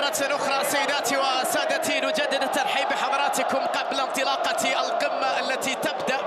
مرة أخرى سيداتي وسادتي نجدد الترحيب بحضراتكم قبل انطلاقة القمة التي تبدأ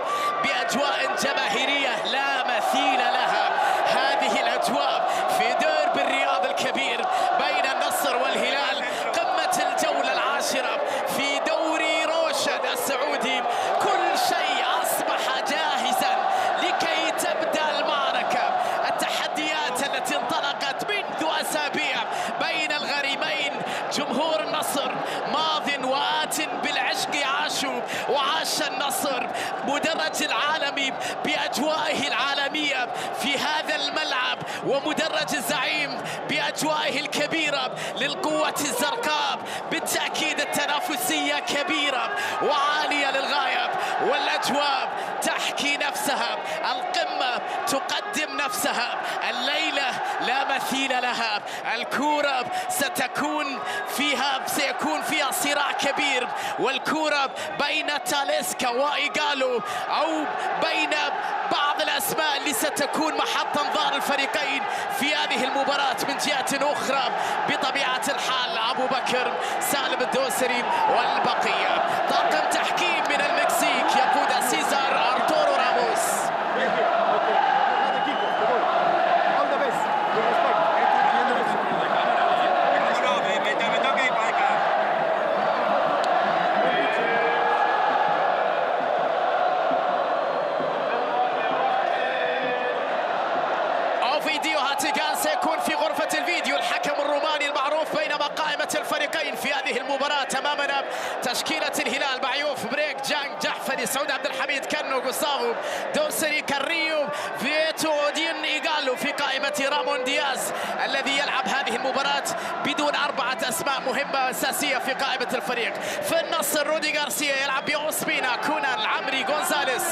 بأجواء جماهيرية لا مثيل لها. هذه الأجواء في ديربي الرياض الكبير بين النصر والهلال، قمة الجولة العاشرة في دوري روشن السعودي. كل شيء أصبح جاهزا لكي تبدأ المعركة. التحديات التي انطلقت منذ أسابيع بين الغريمين، جمهور النصر ماض وآت بالعشق عاشوا وعاش النصر. مدرج العالمي بأجوائه العالمية في هذا الملعب، ومدرج الزعيم بأجوائه الكبيرة للقوة الزرقاء. بالتأكيد التنافسية كبيرة وعالية للغاية، والأجواء تحكي نفسها، القمة تقدم نفسها. الليلة لا مثيل لها. الكورة سيكون فيها صراع كبير، والكورة بين تاليسكا وإيغالو أو بين بعض الأسماء اللي ستكون محط أنظار الفريقين في هذه المباراة. من جهة أخرى بطبيعة الحال أبو بكر، سالم الدوسري والبقية. طاقم تحكيم من المكسيك يقود سيزار أرتورو راموس. فيديو هاتيغان سيكون في غرفة الفيديو الحكم الروماني المعروف. بينما قائمة الفريقين في هذه المباراة أمامنا تشكيلة الهلال: معيوف، بريك، جانج، جحفري، سعود عبد الحميد، كنو، غوستافو، دوسري، كاريو، فييتو، اودين، إيغالو. في قائمة رامون دياز الذي يلعب هذه المباراة بدون 4 أسماء مهمة أساسية في قائمة الفريق. في النصر رودي غارسيا يلعب بأوسبينا، كونان، العمري، غونزاليس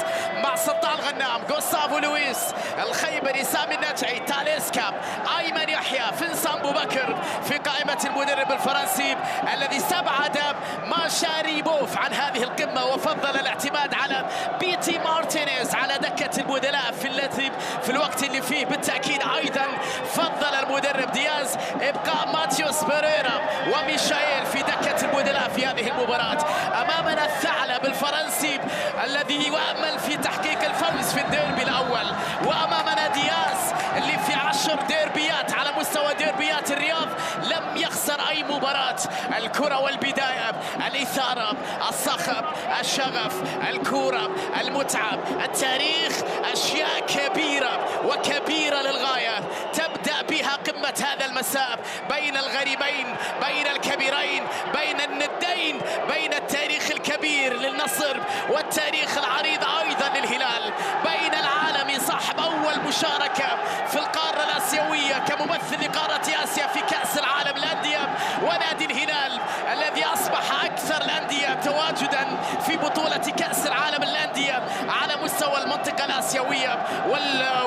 مع سلطان غنام، غوستافو لويس، الخيبري، سامي النجعي، تاليسكا، أيمن يحيى، فنسان أبو بكر. في قائمة المدرب الفرنسي الذي استبعد ماشاريبوف عن هذه القمة وفضل الاعتماد على بيتي مارتينيز على دكة البدلاء في الوقت اللي فيه. بالتأكيد أيضا فضل المدرب دياز إبقاء ماتيوس بيريرا وميشائيل في دكة البدلاء في هذه المباراة. أمامنا الثعلب الفرنسي الذي يؤمل في تحقيق الفوز في الديربي الأول، وأمامنا دياز اللي في 10 ديربيات على مستوى ديربيات الرياض لم يخسر أي مباراة. الكرة والبداية، الإثارة، الصخب، الشغف، الكرة، المتعة، التاريخ، أشياء كبيرة وكبيرة للغاية تبدأ بها قمة هذا المساء بين الغريمين، بين الكبيرين، بين الندين، بين التاريخ الكبير للنصر والتاريخ العريض أيضا للهلال، بين العالمي صاحب أول مشاركة في القارة الآسيوية كممثل لقارة آسيا في كأس العالم للأندية، ونادي الهلال الذي أصبح أكثر الأندية تواجدا في بطولة كأس العالم للأندية على مستوى المنطقة الآسيوية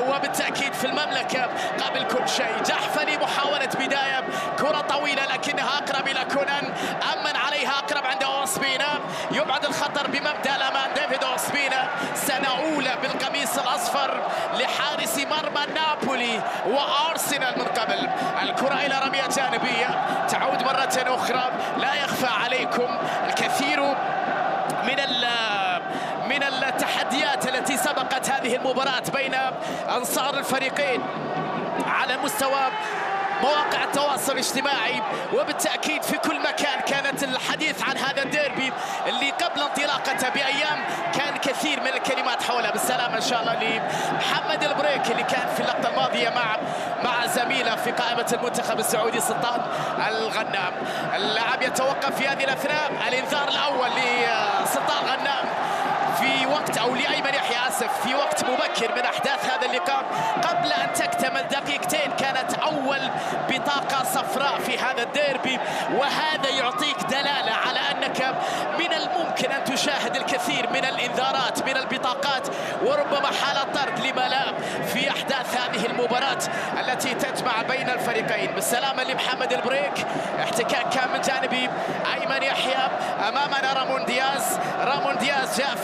وبالتأكيد في المملكة قبل كل شيء. جحفري محاولة بداية، كرة طويلة لكنها أقرب إلى كونان، أمن عليها أقرب عند أوسبينا، يبعد الخطر بمبدأ الأمان ديفيد أوسبينا. سنة أولى بالقميص الأصفر لحارس مرمى نابولي وأرسنال من قبل. الكرة إلى رمية جانبية تعود مرة أخرى. لا يخفى عليكم الكثير من التحديات التي سبقت هذه المباراة بين أنصار الفريقين على مستوى مواقع التواصل الاجتماعي، وبالتأكيد في كل مكان كانت الحديث عن هذا الديربي اللي قبل انطلاقته بأيام كان كثير من الكلمات حوله. بالسلامة إن شاء الله لمحمد البريك اللي كان في اللقطة الماضية مع زميله في قائمة المنتخب السعودي سلطان الغنام. اللاعب يتوقف في هذه الأثناء. الإنذار الأول لسلطان غنام في وقت، أو لأيمن يحيى آسف، في وقت مبكر من أحداث هذا اللقاء قبل أن تكتمل دقيقتين. كانت أول بطاقة صفراء في هذا الديربي، وهذا يعطيك دلالة على أنك من الممكن أن تشاهد الكثير من الإنذارات، من البطاقات، وربما حالة طرد لما لا في أحداث هذه المباراة التي تجمع بين الفريقين. بالسلامة لمحمد البريك. احتكاك كان من جانب أيمن يحيى. أمامنا رامون دياز. رامون دياز جاء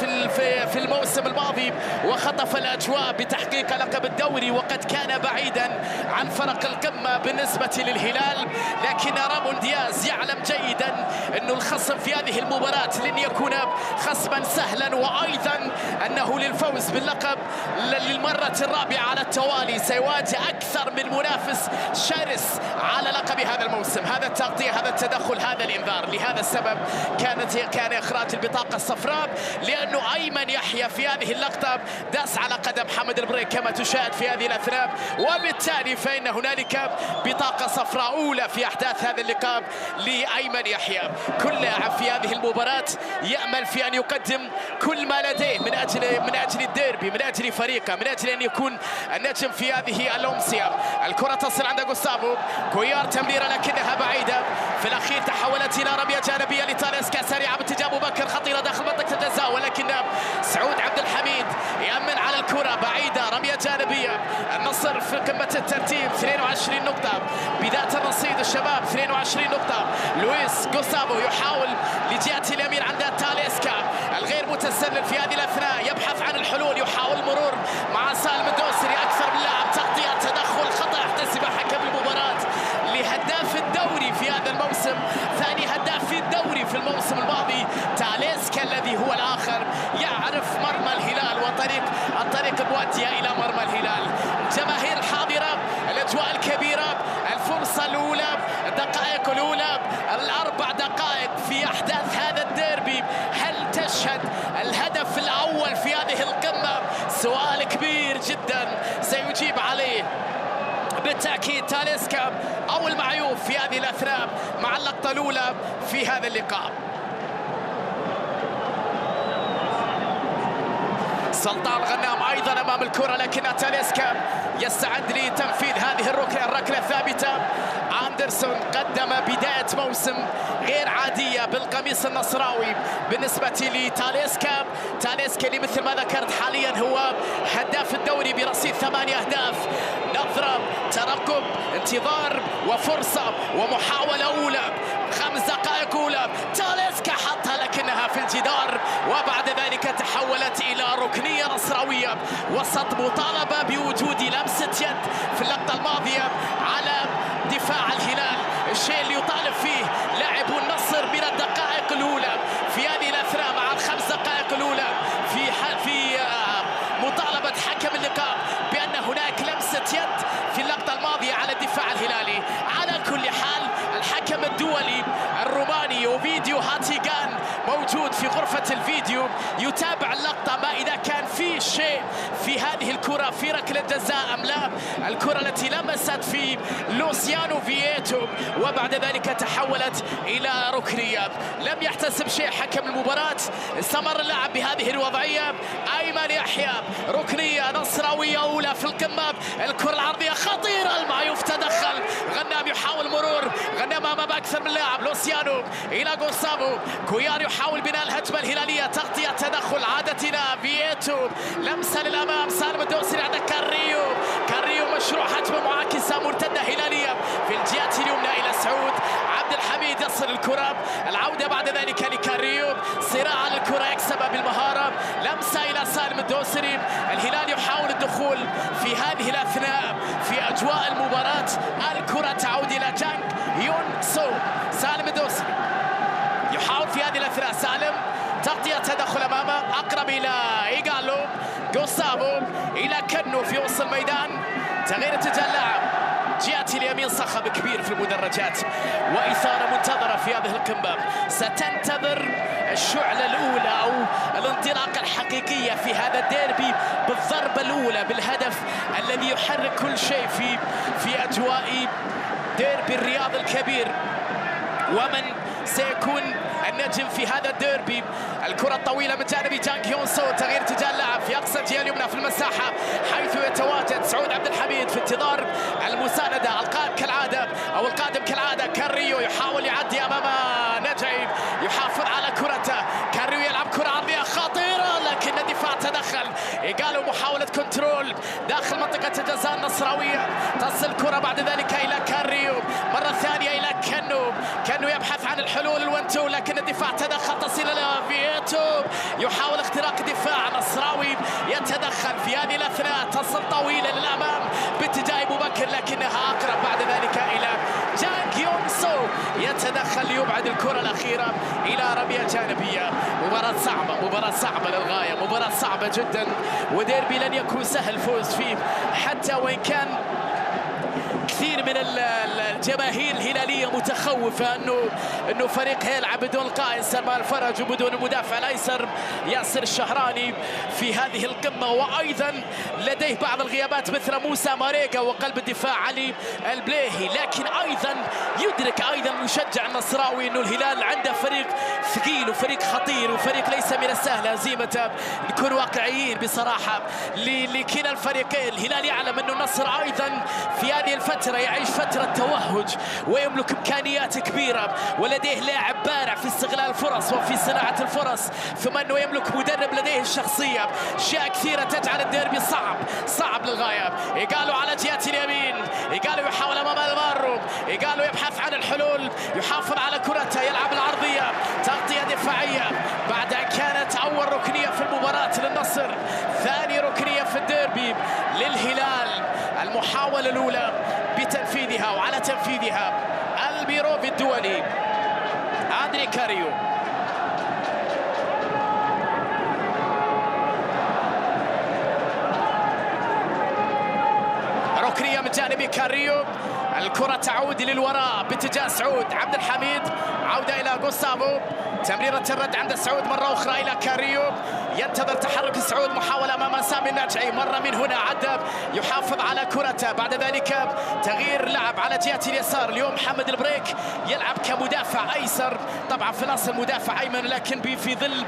في الموسم الماضي الماضي وخطف الأجواء بتحقيق لقب الدوري، وقد كان بعيدا عن فرق القمة بالنسبة للهلال، لكن رامون دياز يعلم جيدا أنه الخصم في هذه المباراة لن يكون خصما سهلا، وأيضا أنه للفوز باللقب للمرة الرابعة على التوالي سيواجه أكثر من منافس شرس على لقب هذا الموسم. هذا التغطية، هذا التدخل، هذا الإنذار. لهذا السبب كان إخراج البطاقة الصفراء، لأنه أيمن يحيى في هذه اللقطة داس على قدم حمد البريك كما تشاهد في هذه الأثناء، وبالتالي فإن هنالك بطاقة صفراء أولى في أحداث هذا اللقاء لأيمن يحيى. كل لاعب في هذه المباراة يأمل في أن يقدم كل ما لديه من أجل الديربي، من أجل فريقه، من أجل أن يكون النجم في هذه الأمسية. الكرة تصل عند غوستافو كويار، تمريرة لكنها بعيدة، في الأخير تحولت إلى رمية جانبية لتاليسكا سريعة باتجاه أبو بكر، خطيرة داخل منطقة الجزاء، ولكن سعود عبد الحميد يأمن على الكرة بعيدة، رمية جانبية. النصر في قمة الترتيب 22 نقطة، بداية الرصيد الشباب 22 نقطة. لويس غوستافو يحاول لجهة اليمين عند تاليسكا الغير متسلل في هذه الأثناء، يبحث عن الحلول، يحاول المرور مع سالم الدوسري، أكثر من لاعب، تغطية، تدخل، خطأ احتسب حكم المباراة لهداف الدوري في هذا الموسم، ثاني هداف الدوري في الموسم الماضي. تاليسكا الذي هو الآخر يعرف مرمى الهلال الطريق المؤدية إلى مرمى الهلال. الجماهير الحاضرة، الأجواء الكبيرة، الفرصة الأولى، الدقائق الأولى، الأربع دقائق في أحداث هذا الديربي، هل تشهد الهدف الأول في هذه القمة؟ سؤال كبير جدا سيجيب عليه بالتأكيد تاليسكا أو المعيوف في هذه الأثناء مع اللقطة الأولى في هذا اللقاء. سلطان غنام أيضا أمام الكرة، لكن تاليسكا يستعد لتنفيذ هذه الركلة الثابتة. أندرسون قدم بداية موسم غير عادية بالقميص النصراوي بالنسبة لتاليسكا. تاليسكا اللي مثل ما ذكرت حاليا هو هداف الدوري برصيد 8 أهداف. نظرة، ترقب، انتظار، وفرصة ومحاولة أولى، 5 دقائق أولى، تاليسكا حطها لكنها في الجدار، وبعد ذلك تحولت إلى ركنية نصراوية وسط مطالبة بوجود لمسة يد في اللقطة الماضية على دفاع الهلال، الشيء اللي يطالب فيه لاعبو النصر من الدقائق الأولى في هذه الأثناء مع ال5 دقائق الأولى في مطالبة حكم اللقاء بأن هناك لمسة يد في اللقطة الماضية على الدفاع الهلالي. على كل حال الحكم الدولي الروماني اوفيديو هاتيغان موجود في غرفة الفيديو يتابع اللقطة، ما إذا كان في شيء في هذه الكرة في ركلة جزاء أم لا. الكرة التي لمست في لوسيانو فييتو وبعد ذلك تحولت إلى ركنية، لم يحتسب شيء حكم المباراة. استمر اللاعب بهذه الوضعية. أيمن يحيى، ركنية نصراوية أولى في القمة. الكرة العرضية خطيرة، المعيوف تدخل، غنام يحاول مرور، غنام أمام أكثر من لاعب. لوسيانو إلى غوستافو كويار يحاول بناء الهجمة الهلالية، تغطية، تدخل، عادتنا فييتو، لمسة للأمام، سالم الدوسري عند كاريو مشروع هجمة معاكسة مرتدة هلالية في الجهة اليمنى إلى سعود عبد الحميد، يصل الكرة، العودة بعد ذلك لكاريو، صراع على الكرة يكسبها بالمهارة، لمسة إلى سالم الدوسري. الهلال يحاول الدخول في هذه الأثناء في أجواء المباراة. الكرة تعود إلى جانج يون سو، سالم الدوسري يحاول في هذه الأثناء، سالم تغطية، تدخل أمامه، أقرب إلى إيغالو، غوستافو إلى كنو في وسط الميدان، تغيير اتجاه اللاعب جهة اليمين، صخب كبير في المدرجات وإثارة منتظرة في هذه القمة. ستنتظر الشعلة الأولى أو الانطلاقة الحقيقية في هذا الديربي بالضربة الأولى، بالهدف الذي يحرك كل شيء في أجواء ديربي الرياض الكبير. ومن سيكون النجم في هذا الديربي؟ الكرة الطويلة من جانب جانج هيون سو، تغيير اتجاه اللاعب في أقصى الجهة اليمنى في المساحة حيث يتواجد سعود عبد الحميد في انتظار المساندة. القادم كالعادة كاريو يحاول يعدي أمام نجعي، يحافظ على كرته، كاريو يلعب كرة عرضية خطيرة لكن الدفاع تدخل. قالوا محاولة كنترول داخل منطقة الجزاء النصراوية، تصل الكرة بعد ذلك إلى كاريو، مرة ثانية إلى كنو يبحث عن الحلول الونتو لكن الدفاع تدخل، تصل إلى فييتو، يحاول اختراق دفاع نصراوي في هذه الاثناء تصل طويله للامام باتجاه ابو بكر، لكنها اقرب بعد ذلك الى جانج يونغ سو، يتدخل ليبعد الكره الاخيره الى رميه جانبيه. مباراه صعبه للغايه، مباراه صعبه جدا، وديربي لن يكون سهل الفوز فيه، حتى وان كان كثير من الجماهير الهلاليه متخوفه انه فريق هيلعب بدون القائد سلمان الفرج وبدون المدافع الايسر ياسر الشهراني في هذه القمه، وايضا لديه بعض الغيابات مثل موسى ماريغا وقلب الدفاع علي البليهي، لكن ايضا يدرك ايضا المشجع النصراوي انه الهلال عنده فريق ثقيل وفريق خطير وفريق ليس من السهل هزيمته. نكون واقعيين بصراحه لكلا الفريقين. الهلال يعلم انه النصر ايضا في هذه الفتره يعيش فتره توهج ويملك امكانيات كبيره، ولديه لاعب بارع في استغلال الفرص وفي صناعه الفرص، ثم انه يملك مدرب لديه الشخصيه. اشياء كثيره تجعل الديربي صعب للغايه. إيغالو على جهه اليمين، إيغالو يحاول امام المارو، إيغالو يبحث عن الحلول، يحافظ على كرته، يلعب العرضيه، تغطيه دفاعيه بعد ان كانت اول ركنيه في المباراه للنصر، ثاني ركنيه في الديربي للهلال. المحاوله الاولى بتنفيذها وعلى تنفيذها البيروفي الدولي أندري كاريو. ركنية من جانب كاريو، الكرة تعود للوراء باتجاه سعود عبد الحميد، عودة إلى غوستافو، تمريرة الرد عند سعود مرة أخرى إلى كاريو، ينتظر تحرك سعود، محاولة أمام سامي الناجعي، مرة من هنا عدى يحافظ على كرته، بعد ذلك تغيير لعب على جهة اليسار. اليوم محمد البريك يلعب كمدافع أيسر، طبعا في الأصل مدافع أيمن، لكن في ظل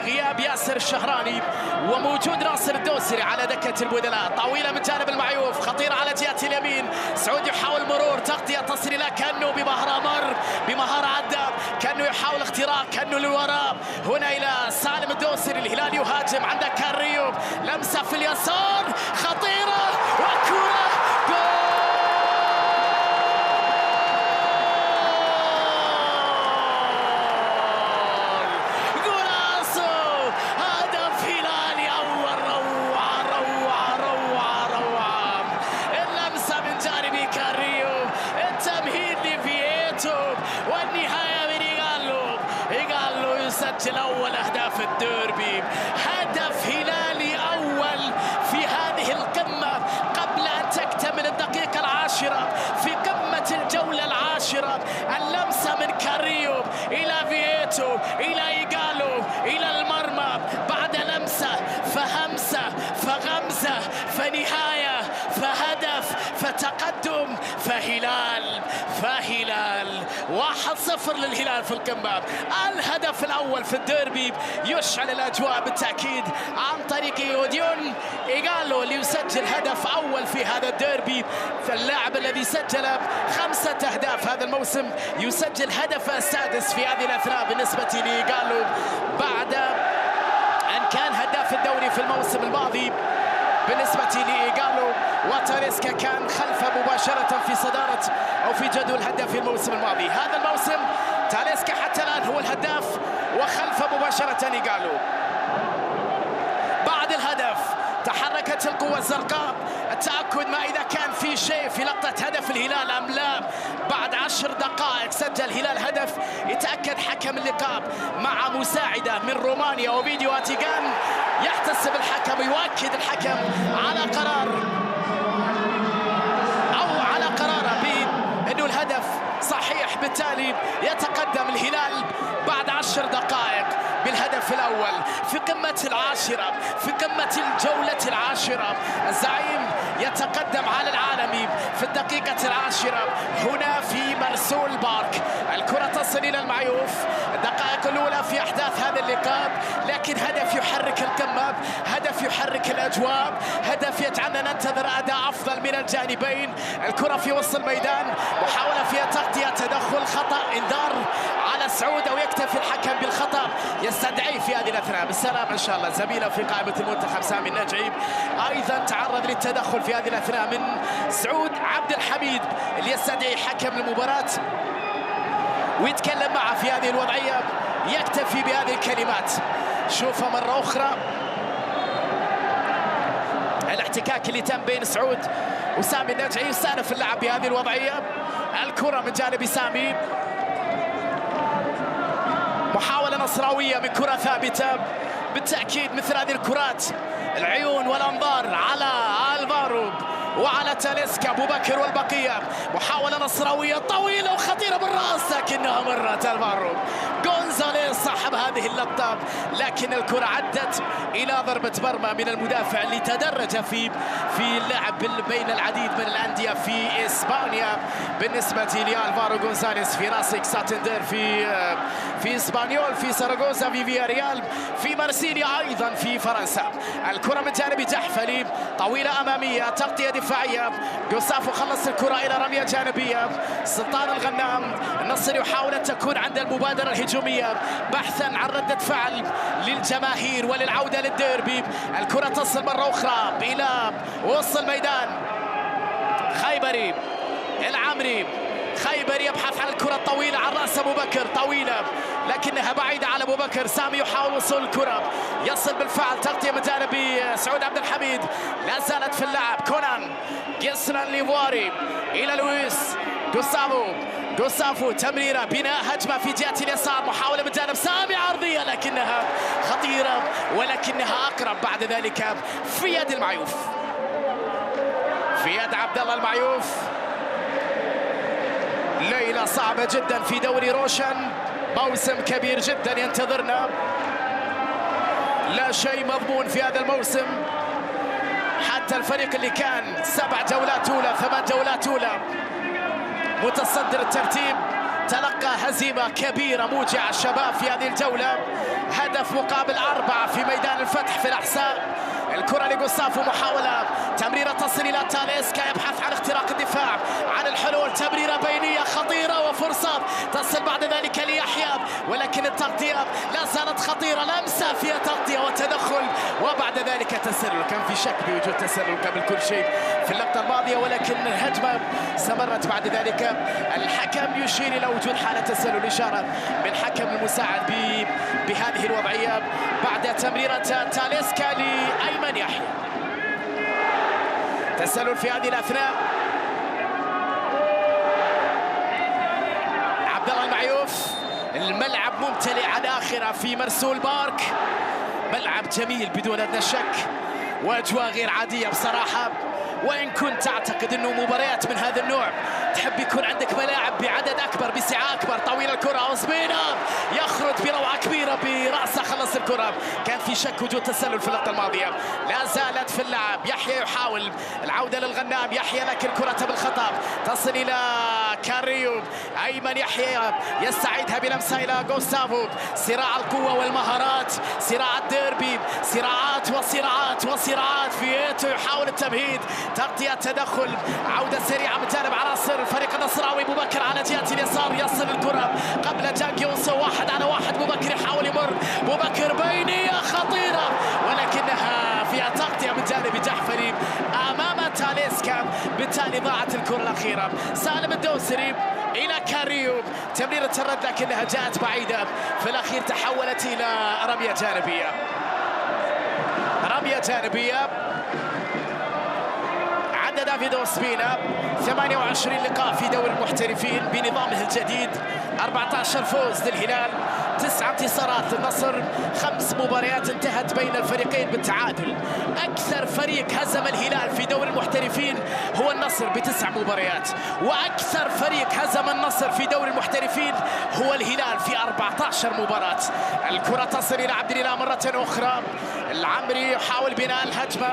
غياب ياسر الشهراني وموجود ناصر الدوسري على دكة البدلاء. طويلة من جانب المعيوف، خطيرة على جهة اليمين، سعود يحاول مرور، تغطية تصل إلى كأنه بمهارة بمهارة عدى، كأنه يحاول اختراق، كأنه للوراء، هنا إلى سالم الدوسري. الهلال يهاجم، عندك كاريو، لمسة في اليسار خطيرة وكرة جول. جولاسو، هدف هلالي أول، روعة. اللمسة من جانب كاريو، التمهيد لفييتو، والنهاية من إيغالو يسجل أول أهداف الديربي. هدف هلالي أول في هذه القمة قبل أن تكتمل الدقيقة العاشرة في قمة الجولة العاشرة. اللمسة من كاريو إلى فييتو إلى إيغالو إلى المرمى، بعد لمسة فهمسة فغمزة فنهاية فهدف فتقدم فهلال 1-0 للهلال في القمة. الهدف الأول في الديربي يشعل الأجواء بالتأكيد عن طريق يوديون إيغالو اللي يسجل هدف أول في هذا الديربي، فاللاعب الذي سجل 5 أهداف هذا الموسم يسجل هدفه السادس في هذه الأثناء بالنسبة لإيغالو، بعد أن كان هداف الدوري في الموسم الماضي بالنسبة لإيغالو، وتاليسكا كان خلفه مباشرة في صدارة أو في جدول الهداف في الموسم الماضي. هذا الموسم تاليسكا حتى الآن هو الهداف وخلفه مباشرة إيغالو. بعد الهدف تحركت القوة الزرقاء، التأكد ما إذا كان في شيء في لقطة هدف الهلال أم لا. بعد 10 دقائق سجل الهلال هدف، يتأكد حكم اللقاء مع مساعدة من رومانيا وفيديو أتيغان، يحتسب الحكم، يؤكد الحكم على قراره بأنه الهدف صحيح، بالتالي يتقدم الهلال بعد 10 دقائق بالهدف الأول في قمة العاشرة، في قمة الجولة العاشرة. الزعيم يتقدم على العالمي في الدقيقة العاشرة هنا في مرسول بارك. الكرة تصل إلى المعيوف، الدقائق الأولى في أحداث هذا اللقاء، لكن هدف يحرك القمة، هدف يحرك الأجواء، هدف يجعلنا ننتظر أداء أفضل من الجانبين. الكرة في وسط الميدان، محاولة فيها تغطية، تدخل، خطأ، انذار على سعود أو يكتفي الحكم بالخطأ، يستدعي في هذه الأثناء بالسلام إن شاء الله زميله في قائمة المنتخب سامي الناجعي، أيضا تعرض للتدخل في هذه الأثناء من سعود عبد الحميد اللي يستدعي حكم المباراة ويتكلم معه في هذه الوضعية، يكتفي بهذه الكلمات. شوفها مرة أخرى، الاحتكاك اللي تم بين سعود وسامي النجعي يستأنف اللعب بهذه الوضعية. الكرة من جانب سامي، محاولة نصراوية من كرة ثابتة. بالتأكيد مثل هذه الكرات العيون والأنظار على الفارو وعلى تاليسكا أبو بكر والبقية. محاولة نصراوية طويلة وخطيرة بالرأس لكنها مرت الفارو. غونزاليز صاحب هذه اللقطة، لكن الكرة عدت إلى ضربة مرمى من المدافع اللي تدرج في اللعب بين العديد من الأندية في إسبانيا. بالنسبة لألفارو غونزاليز في راسك ساتندر في إسبانيول، في ساراغوسا، في فياريال، في مارسيليا، أيضا في فرنسا. الكرة من جانب جحفلي طويلة أمامية، تغطية دفاعية. جوستافو خلص الكرة إلى رمية جانبية. سلطان الغنام، النصر يحاول أن تكون عند المبادرة الهجومية بحثا عن ردة فعل للجماهير وللعودة للديربي. الكرة تصل مرة أخرى إلى وسط الميدان. خيبري العمري، خيبري يبحث عن الكرة الطويلة عن رأس أبو بكر، طويلة لكنها بعيدة على أبو بكر. سامي يحاول وصول الكرة، يصل بالفعل، تغطية من جانب سعود عبد الحميد، لا زالت في اللعب. كونان جسران ليفواري إلى لويس جوستافو، تمريرة، بناء هجمة في جهة اليسار، محاولة من جانب سامي عرضية لكنها خطيرة ولكنها أقرب بعد ذلك في يد المعيوف، في يد عبد الله المعيوف. ليلة صعبة جدا في دوري روشن، موسم كبير جدا ينتظرنا، لا شيء مضمون في هذا الموسم. حتى الفريق اللي كان 7 جولات أولى 8 جولات أولى متصدر الترتيب تلقى هزيمة كبيرة موجعة. الشباب في هذه الجولة هدف مقابل 4 في ميدان الفتح في الأحساء. الكرة لجوستافو، محاولة تمريرة تصل إلى تاليسكا، يبحث عن اختراق الدفاع، عن الحلول، تمريرة بينية خطيرة وفرصة تصل بعد ذلك ليحيى، ولكن التغطية لا زالت خطيرة، لمسة فيها تغطية وتدخل وبعد ذلك تسلل. كان في شك بوجود تسلل قبل كل شيء في اللقطة الماضية، ولكن الهجمة استمرت بعد ذلك. الحكم يشير إلى وجود حالة تسلل، إشارة من الحكم المساعد بهذه الوضعية بعد تمريرة تاليسكا لأيمن يحيى. تسلل في هذه الأثناء. عبد الله المعيوف، الملعب ممتلئ على آخره في مرسول بارك، ملعب جميل بدون أدنى شك وأجواء غير عادية بصراحة. وإن كنت أعتقد أنه مباريات من هذا النوع تحب يكون عندك ملاعب بعدد أكبر بسعة أكبر. طويل الكرة، أوزبينا يخرج بروعة كبيرة برأسه، خلص الكرة. كان في شك وجود تسلل في اللقطة الماضية، لا زالت في اللعب. يحيى يحاول العودة للغنام، يحيى لكن كرة بالخطأ تصل إلى كاريو. أيمن يحيى يستعيدها بلمسة إلى جوستافو. صراع القوة والمهارات، صراع الديربي، صراعات وصراعات وصراعات. فييتو يحاول التمهيد، تغطية، تدخل، عودة سريعة من جانب عناصر الفريق النصراوي. أبو بكر على جهة اليسار يصل الكرة قبل جاك يوسو، 1 على 1. أبو بكر يحاول يمر، أبو بكر بينية خطيرة ولكنها فيها تغطية من جانب جحفري أمام تاليسكا، بالتالي ضاعت الكرة الأخيرة. سالم الدوسري إلى كاريو، تمريرة الرد لكنها جاءت بعيدة، في الأخير تحولت إلى رمية جانبية. رمية جانبية. عد دافيد أوسبينا 28 لقاء في دوري المحترفين بنظامه الجديد، 14 فوز للهلال، 9 انتصارات للنصر، 5 مباريات انتهت بين الفريقين بالتعادل. أكثر فريق هزم الهلال في دوري المحترفين هو النصر ب9 مباريات، وأكثر فريق هزم النصر في دوري المحترفين هو الهلال في 14 مباراة. الكرة تصل إلى عبد الإله مرة أخرى. العمري يحاول بناء الهجمة،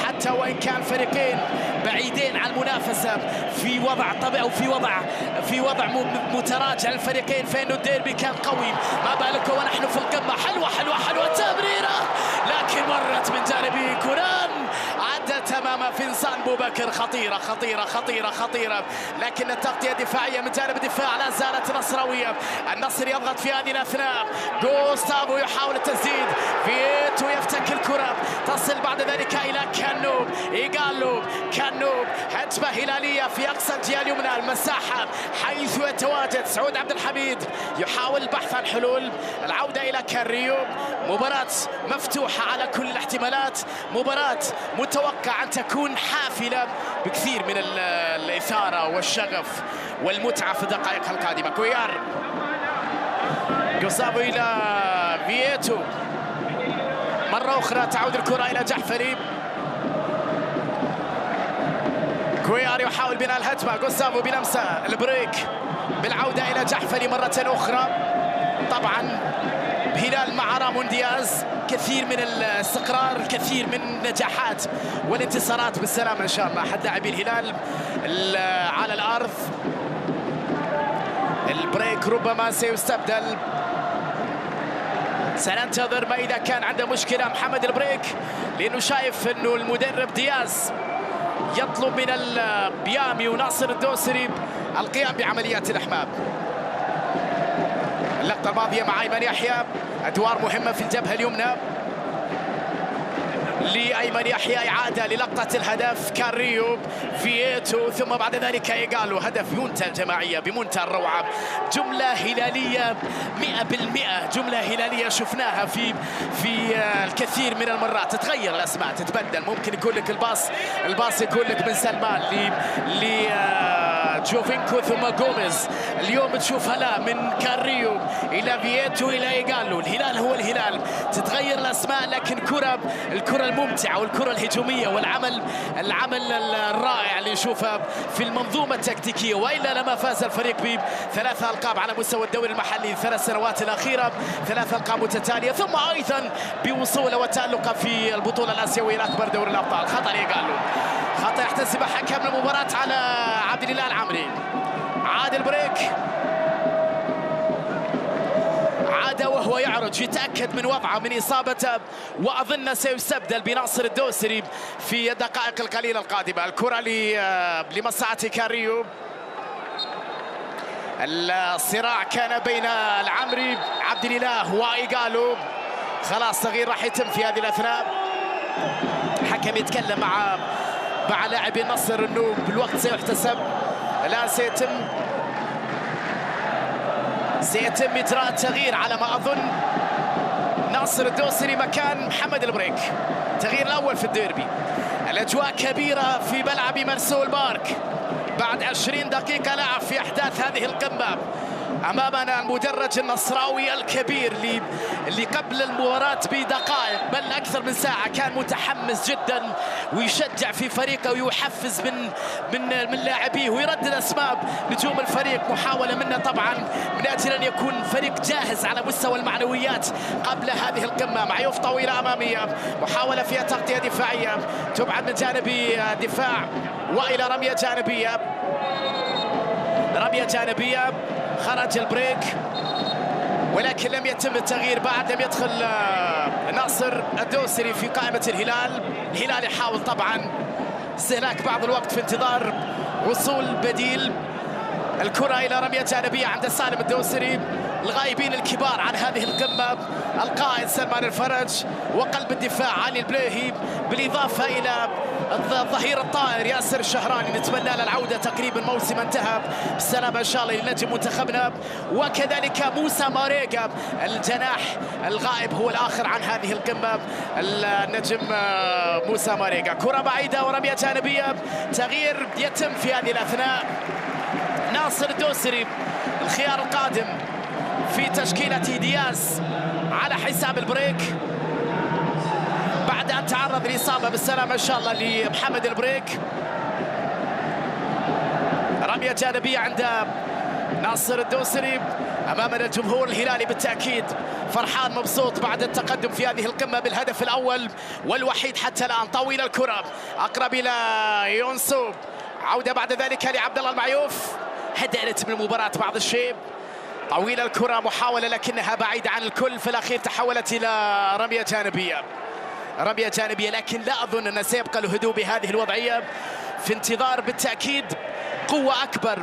حتى وإن كان فريقين بعيدين عن المنافسة في وضع طبيعي أو في وضع متراجع الفريقين، فإنه الديربي كان قوي، ما بالك ونحن في القمة. حلوة تمريرة لكن مرت من جانب كونان، عدت أمام فنسان أبو بكر. خطيرة، لكن التغطية الدفاعية من جانب الدفاع لا زالت نصراوية. النصر يضغط في هذه الأثناء. جوستافو يحاول التسديد، فييتو يفتك الكرة، تصل بعد ذلك إلى كانوب. إيغالو كانوب، هجمة هلالية في أقصى الجهة اليمنى، المساحة حيث يتواجد سعود عبد الحميد، يحاول البحث عن حلول. العودة إلى كاريو. مباراة مفتوحة على كل الاحتمالات، مباراة متوقع تتوقع أن تكون حافلة بكثير من الإثارة والشغف والمتعة في الدقائق القادمة. كويار جوستافو إلى فييتو، مرة أخرى تعود الكرة إلى جحفري. كويار يحاول بناء الهجمة، جوستافو بلمسة البريك بالعودة إلى جحفري مرة أخرى. طبعا هلال مع رامون دياز كثير من الاستقرار، الكثير من النجاحات والانتصارات بالسلامة إن شاء الله. أحد لاعبي الهلال على الأرض، البريك ربما سيستبدل. سننتظر ما إذا كان عنده مشكلة محمد البريك، لأنه شايف أنه المدرب دياز يطلب من البيامي وناصر الدوسري القيام بعمليات الإحماء. اللقطة الماضية مع أيمن يحيى، أدوار مهمة في الجبهة اليمنى لأيمن يحيى، إعادة للقطة الهدف كاريو فييتو، ثم بعد ذلك إيغالو. هدف بمنتهى الجماعية بمنتهى الروعة، جملة هلالية 100%، جملة هلالية شفناها في الكثير من المرات. تتغير الأسماء، تتبدل، ممكن يكون لك الباص يكون لك من سلمان جوفينكو ثم جوميز، اليوم تشوف هلا من كاريو الى فييتو الى ايغالو. الهلال هو الهلال، تتغير الاسماء لكن الكره الممتعه والكره الهجوميه والعمل الرائع اللي نشوفه في المنظومه التكتيكيه. والا لما فاز الفريق ب3 ألقاب على مستوى الدوري المحلي 3 سنوات الاخيره، 3 ألقاب متتاليه، ثم ايضا بوصوله وتالقه في البطوله الاسيويه الاكبر دوري الابطال. خطا ايغالو، خطا يحتسب حكم المباراة على عبد الاله العمري. عاد البريك، عاد وهو يعرج يتأكد من وضعه من إصابته، وأظن سيستبدل بناصر الدوسري في الدقائق القليلة القادمة. الكرة لمصلحة كاريو. الصراع كان بين العمري عبد الاله وإيغالو، خلاص تغيير راح يتم في هذه الأثناء. الحكم يتكلم مع لاعبي النصر انه بالوقت سيحتسب. الان سيتم اجراء تغيير على ما اظن، ناصر الدوسري مكان محمد البريك، التغيير الاول في الديربي. الاجواء كبيره في ملعب مرسول بارك بعد 20 دقيقه لعب في احداث هذه القمه. امامنا المدرج النصراوي الكبير اللي قبل المباراه بدقائق بل اكثر من ساعه كان متحمس جدا ويشجع في فريقه ويحفز من لاعبيه ويردد اسماء نجوم الفريق. محاوله منه طبعا من اجل ان يكون فريق جاهز على مستوى المعنويات قبل هذه القمه. معيوف طويله اماميه، محاوله فيها تغطيه دفاعيه تبعد من جانب الدفاع والى رميه جانبيه، رميه جانبيه. خرج البريك ولكن لم يتم التغيير بعد، لم يدخل ناصر الدوسري في قائمة الهلال. الهلال يحاول طبعا استهلاك بعض الوقت في انتظار وصول بديل. الكرة إلى رمية جانبية عند سالم الدوسري. الغائبين الكبار عن هذه القمة القائد سلمان الفرج وقلب الدفاع علي البليهي، بالإضافة إلى الظهير الطائر ياسر الشهراني، نتمنى له العودة، تقريبا موسم انتهى بالسلامة إن شاء الله لنجم منتخبنا، وكذلك موسى ماريجا الجناح الغائب هو الآخر عن هذه القمة، النجم موسى ماريجا. كرة بعيدة ورمية جانبية، تغيير يتم في هذه الأثناء. ناصر الدوسري الخيار القادم في تشكيلة دياز على حساب البريك بعد أن تعرض لإصابة بالسلامة إن شاء الله لمحمد البريك. رمية جانبية عند ناصر الدوسري. أمامنا الجمهور الهلالي بالتأكيد فرحان مبسوط بعد التقدم في هذه القمة بالهدف الأول والوحيد حتى الآن. طويل الكرة أقرب إلى يونسو، عودة بعد ذلك لعبد الله المعيوف. هدأت من المباراة بعض الشيء. طويل الكرة، محاولة لكنها بعيدة عن الكل، في الأخير تحولت إلى رمية جانبية. رمية جانبية لكن لا أظن أن سيبقى له هدوء بهذه الوضعية، في انتظار بالتأكيد قوة أكبر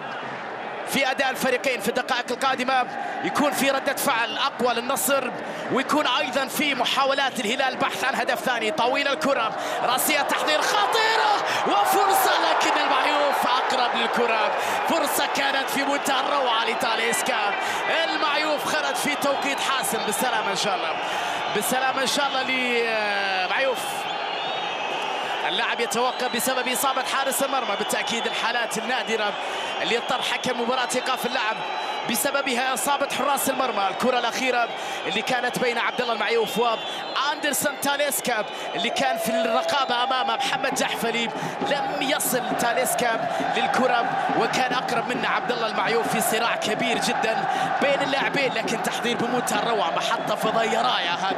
في أداء الفريقين في الدقائق القادمة، يكون في ردة فعل أقوى للنصر ويكون أيضا في محاولات الهلال البحث عن هدف ثاني. طويل الكرة، راسية تحضير خطيرة وفرصة، لكن المعيوف أقرب للكرة. فرصة كانت في منتهى الروعة لتاليسكا. المعيوف خرج في توقيت حاسم. بالسلامة إن شاء الله، بالسلامة إن شاء الله لمعيوف. اللاعب يتوقف بسبب إصابة حارس المرمى. بالتأكيد الحالات النادرة اللي اضطر حكم مباراة إيقاف اللعب بسببها إصابة حراس المرمى. الكرة الأخيرة اللي كانت بين عبد الله المعيوف وأندرسون تاليسكا اللي كان في الرقابة أمام محمد جحفلي، لم يصل تاليسكا للكرة وكان أقرب منه عبد الله المعيوف في صراع كبير جدا بين اللاعبين، لكن تحضير بمنتهى الروعة. محطة فضائية رائعة.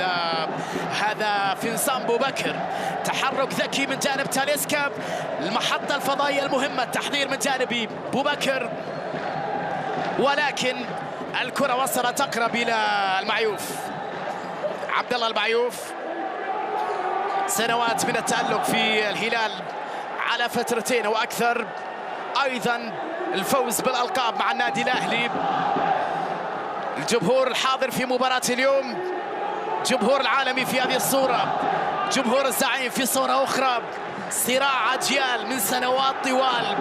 هذا فينسان بوبكر، تحرك ذكي من جانب تاليسكا. المحطة الفضائية المهمة، التحضير من جانب بوبكر، ولكن الكرة وصلت أقرب إلى المعيوف. عبد الله المعيوف سنوات من التألق في الهلال على فترتين وأكثر، أيضا الفوز بالألقاب مع النادي الأهلي. الجمهور الحاضر في مباراة اليوم، جمهور العالمي في هذه الصورة، جمهور الزعيم في صورة أخرى. صراع أجيال من سنوات طوال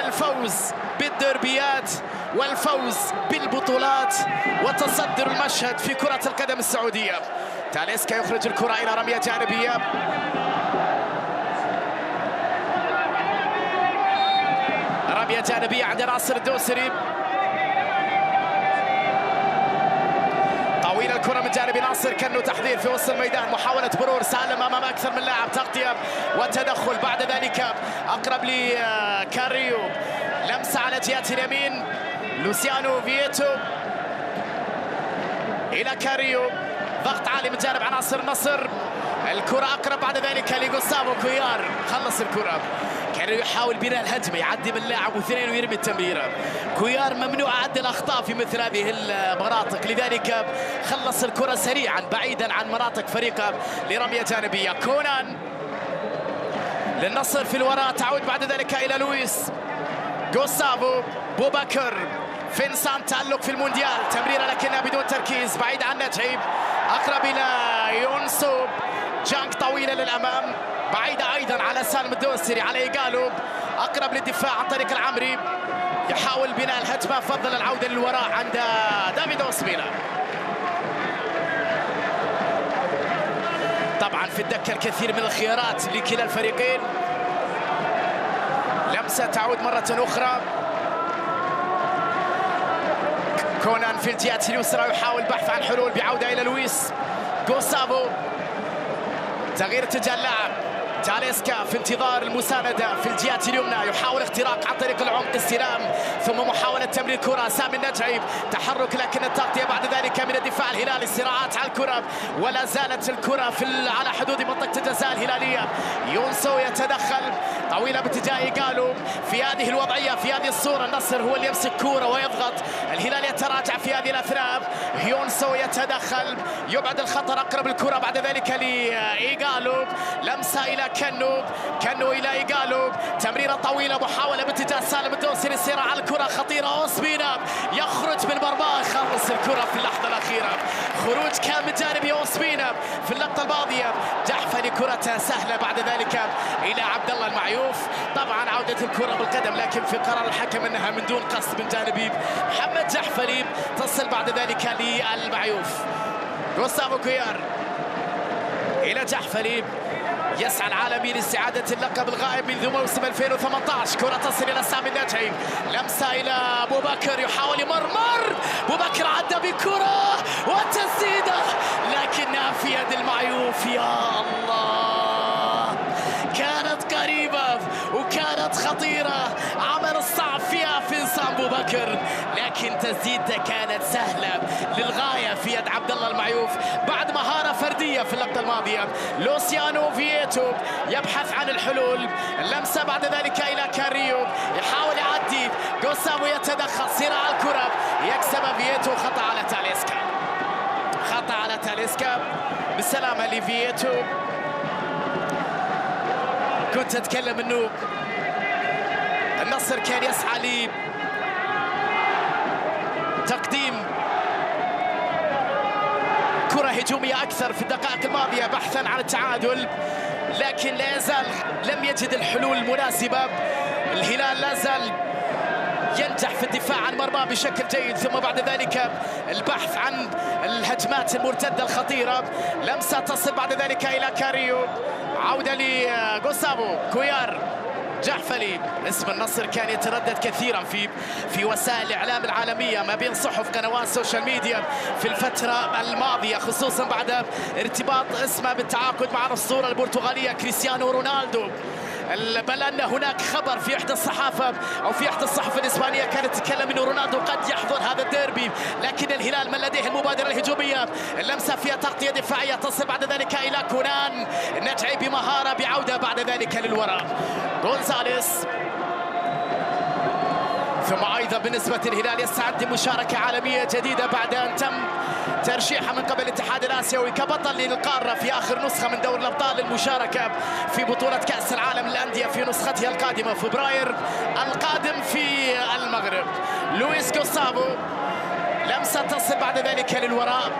للفوز بالدربيات والفوز بالبطولات وتصدر المشهد في كرة القدم السعودية. تاليسكا يخرج الكرة إلى رمية جانبية. رمية جانبية عند ناصر الدوسري. طويل الكرة من جانب ناصر، كانه تحضير في وسط الميدان، محاولة مرور سالم أمام أكثر من لاعب، تغطية وتدخل. بعد ذلك أقرب لكاريو، لمسة على جهة اليمين، لوسيانو فييتو إلى كاريو، ضغط عالي من جانب عناصر النصر. الكرة أقرب بعد ذلك لغوستافو كويار، خلص الكرة. كاريو يحاول بناء الهجمة، يعدي من لاعب واثنين ويرمي التمريرة. كويار ممنوع عد الأخطاء في مثل هذه المناطق، لذلك خلص الكرة سريعا بعيدا عن مناطق فريقه لرمية جانبية. كونان للنصر في الوراء، تعود بعد ذلك إلى لويس. غوستافو، بوبكر، فينسان تألق في المونديال، تمريرة لكنها بدون تركيز بعيد عن نجيب. أقرب إلى يونسو، جانك طويلة للأمام بعيدة أيضا على سالم الدوسري، على إيغالو. أقرب للدفاع عن طريق العمري، يحاول بناء الهجمة، فضل العودة للوراء عند دافيد أوسبينا. طبعا في الدكة الكثير من الخيارات لكلا الفريقين. لمسة تعود مرة أخرى. كونان في الجهة اليسرى يحاول بحث عن حلول بعودة إلى لويس. غوستافو، تغيير اتجاه اللاعب. تاليسكا في انتظار المساندة في الجهة اليمنى، يحاول اختراق عن طريق العمق، استلام ثم محاولة تمرير كرة. سامي النجعيب، تحرك لكن التغطية بعد ذلك من الدفاع الهلالي. صراعات على الكرة ولا زالت الكرة على حدود منطقة الجزاء الهلالية. يونسو يتدخل، طويلة باتجاه إيغالو. في هذه الوضعية، في هذه الصورة، النصر هو اللي يمسك كرة ويضغط، الهلال يتراجع في هذه الأثناء. يونسو يتدخل، يبعد الخطر، أقرب الكرة بعد ذلك لإيغالو. لمسة إلى كنو إلى إيغالو، تمريرة طويلة، محاولة باتجاه سالم الدوسري. السيرة على الكرة خطيرة، أوسبينا يخرج من مرماه، خلص الكرة في اللحظة الأخيرة. خروج كان من جانب أوسبينا في اللقطة الماضية. جحفلي كرة سهلة بعد ذلك إلى عبد الله المعيوف. طبعا عودة الكرة بالقدم، لكن في قرار الحكم أنها من دون قصد من جانب محمد جحفلي، تصل بعد ذلك للمعيوف. غوستافو كويار إلى جحفلي، يسعى العالمي لاستعادة اللقب الغائب منذ موسم 2018. كرة تصل إلى سامي النجعي، لمسة إلى أبو بكر، يحاول يمرمر، أبو بكر عدى بكرة وتسديدة لكنها في يد المعيوف. يا الله، كانت قريبة وكانت خطيرة، عمل الصعب فيها فينسان أبو بكر، لكن تسديدته كانت سهلة للغاية في يد عبد الله المعيوف بعد مهارة فردية في اللقطة الماضية. لوسيانو فييتو يبحث عن الحلول، اللمسة بعد ذلك إلى كاريو، يحاول يعدي، غوستافو يتدخل، صراع الكرة، يكسب فييتو. خطأ على تاليسكا، خطأ على تاليسكا. بالسلامة لفييتو. كنت أتكلم أنه النصر كان يسعى لتقديم كرة هجومية أكثر في الدقائق الماضية بحثا عن التعادل، لكن لا يزال لم يجد الحلول المناسبة. الهلال لا زال ينجح في الدفاع عن مرماه بشكل جيد، ثم بعد ذلك البحث عن الهجمات المرتدة الخطيرة. لمسة تصل بعد ذلك إلى كاريو، عودة لغوسافو كويار جحفلي. اسم النصر كان يتردد كثيرا في وسائل الاعلام العالميه ما بين صحف قنوات سوشيال ميديا في الفتره الماضيه، خصوصا بعد ارتباط اسمه بالتعاقد مع الاسطوره البرتغاليه كريستيانو رونالدو. بل ان هناك خبر في احدى الصحافه او في احدى الصحف الاسبانيه كانت تتكلم انه رونالدو قد يحضر هذا الديربي، لكن الهلال من لديه المبادره الهجوميه. اللمسه فيها تغطيه دفاعيه تصل بعد ذلك الى كونان النجعي بمهاره بعوده بعد ذلك للوراء غونزاليس. ثم ايضا بالنسبه للهلال يستعد لمشاركه عالميه جديده بعد ان تم ترشيحه من قبل الاتحاد الاسيوي كبطل للقاره في اخر نسخه من دوري الابطال للمشاركه في بطوله كاس العالم للانديه في نسختها القادمه فبراير القادم في المغرب. لويس غوسافو، لمسه تصل بعد ذلك للوراء،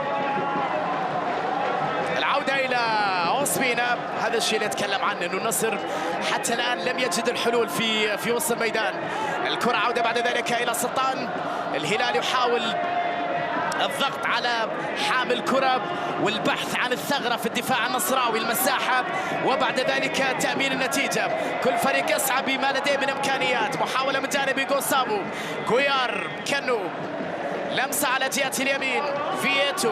العوده الى اوسبينا. هذا الشيء اللي يتكلم عنه انه النصر حتى الان لم يجد الحلول في وسط الميدان. الكره عوده بعد ذلك الى سلطان. الهلال يحاول الضغط على حامل كرة والبحث عن الثغرة في الدفاع النصراوي، المساحة وبعد ذلك تأمين النتيجة. كل فريق يسعى بما لديه من إمكانيات. محاولة من جانب غوسافو، كويار كنو، لمسة على جهة اليمين فييتو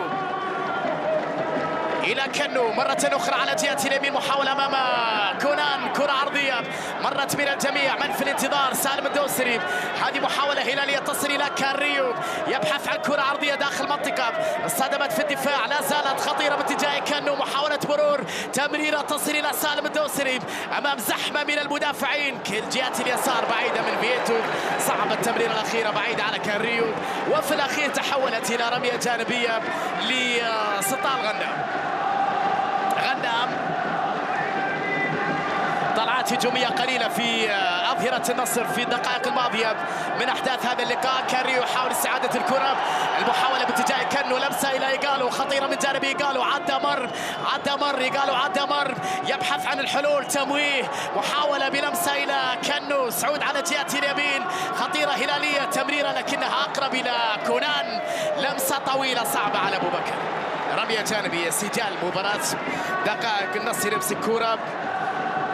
إلى كنو مرة أخرى على جهة اليمين، محاولة أمام كونان، كرة عرضية مرت من الجميع. من في الانتظار؟ سالم الدوسري. هذه محاولة هلالية تصل إلى كاريو، يبحث عن كرة عرضية داخل منطقة، صدمت في الدفاع، لا زالت خطيرة باتجاه كنو. محاولة مرور، تمريرة تصل إلى سالم الدوسري أمام زحمة من المدافعين كل جهة اليسار بعيدة من فييتو. صعبة التمريرة الأخيرة بعيدة على كاريو، وفي الأخير تحولت إلى رمية جانبية لسلطان غنام. طلعات هجومية قليلة في أظهرة النصر في الدقائق الماضية من أحداث هذا اللقاء. كاريو يحاول استعادة الكرة، المحاولة باتجاه كنو، لمسة إلى إيغالو، خطيرة من جانب إيغالو، عدى مر إيغالو، عدى مر، يبحث عن الحلول، تمويه، محاولة بلمسة إلى كنو، سعود على جهة اليمين، خطيرة هلالية، تمريرة لكنها أقرب إلى كونان، لمسة طويلة صعبة على أبو بكر. رمية جانبية، سجال مباراة دقائق. النصر يمسك كرة،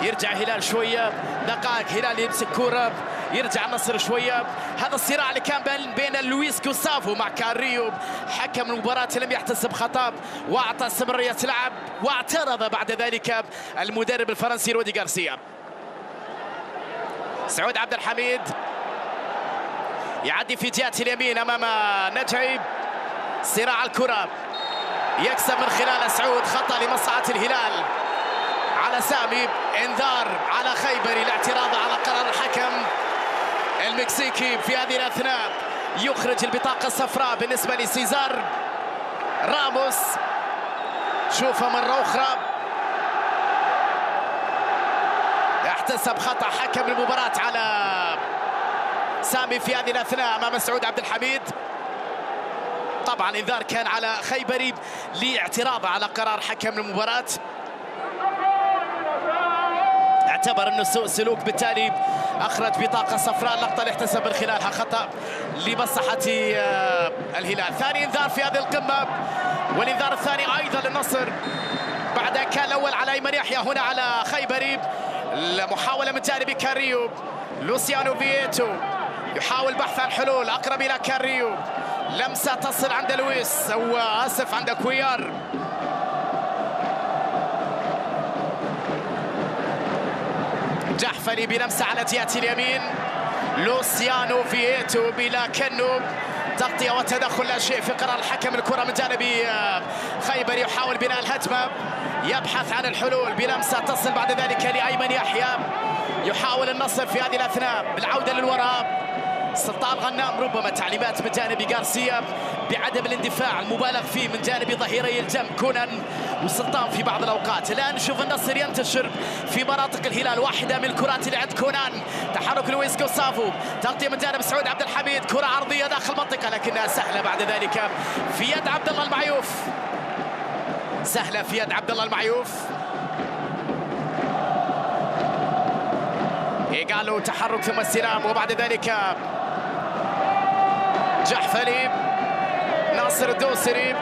يرجع هلال شوية، دقائق هلال يمسك كرة، يرجع النصر شوية. هذا الصراع اللي كان بين لويس غوسافو مع كاريو. حكم المباراة لم يحتسب خطأ واعطى استمرارية لعب، واعترض بعد ذلك المدرب الفرنسي رودي غارسيا. سعود عبد الحميد يعدي في جهة اليمين أمام نجعي، صراع الكرة يكسب من خلال سعود، خطأ لمصلحة الهلال على سامي. انذار على خيبري لاعتراضه على قرار الحكم المكسيكي في هذه الاثناء. يخرج البطاقه الصفراء بالنسبه لسيزار راموس. شوفها مره اخرى، احتسب خطا حكم المباراه على سامي في هذه الاثناء امام سعود عبد الحميد. طبعا انذار كان على خيبري لاعتراضه على قرار حكم المباراه، اعتبر انه سوء سلوك، بالتالي اخرج بطاقه صفراء. اللقطه اللي احتسب من خلالها خطا لمصلحه الهلال. ثاني انذار في هذه القمه، والانذار الثاني ايضا للنصر بعد ان كان الاول على ايمن يحيى، هنا على خيبري. المحاوله من جانب كاريو، لوسيانو فييتو يحاول بحث عن حلول، اقرب الى كاريو، لمسه تصل عند لويس او اسف عند كويار. جحفلي بلمسه على جهه اليمين، لوسيانو فييتو بلا كنو، تغطيه وتدخل لا شيء في قرار الحكم. الكره من جانب خيبر، يحاول بناء الهجمه، يبحث عن الحلول بلمسه تصل بعد ذلك لايمن يحيى. يحاول النصر في هذه الاثناء بالعوده للوراء. سلطان غنام، ربما تعليمات من جانب غارسيا بعدم الاندفاع المبالغ فيه من جانب ظهيري الجنب كونان وسلطان في بعض الاوقات. الان نشوف النصر ينتشر في مناطق الهلال، واحده من الكرات اللي عند كونان، تحرك لويس غوسافو، تغطيه من جانب سعود عبد الحميد، كره عرضيه داخل المنطقه لكنها سهله بعد ذلك في يد عبد الله المعيوف، سهله في يد عبد الله المعيوف. إيغالو تحرك ثم استلام، وبعد ذلك جحفلي، ناصر الدوسري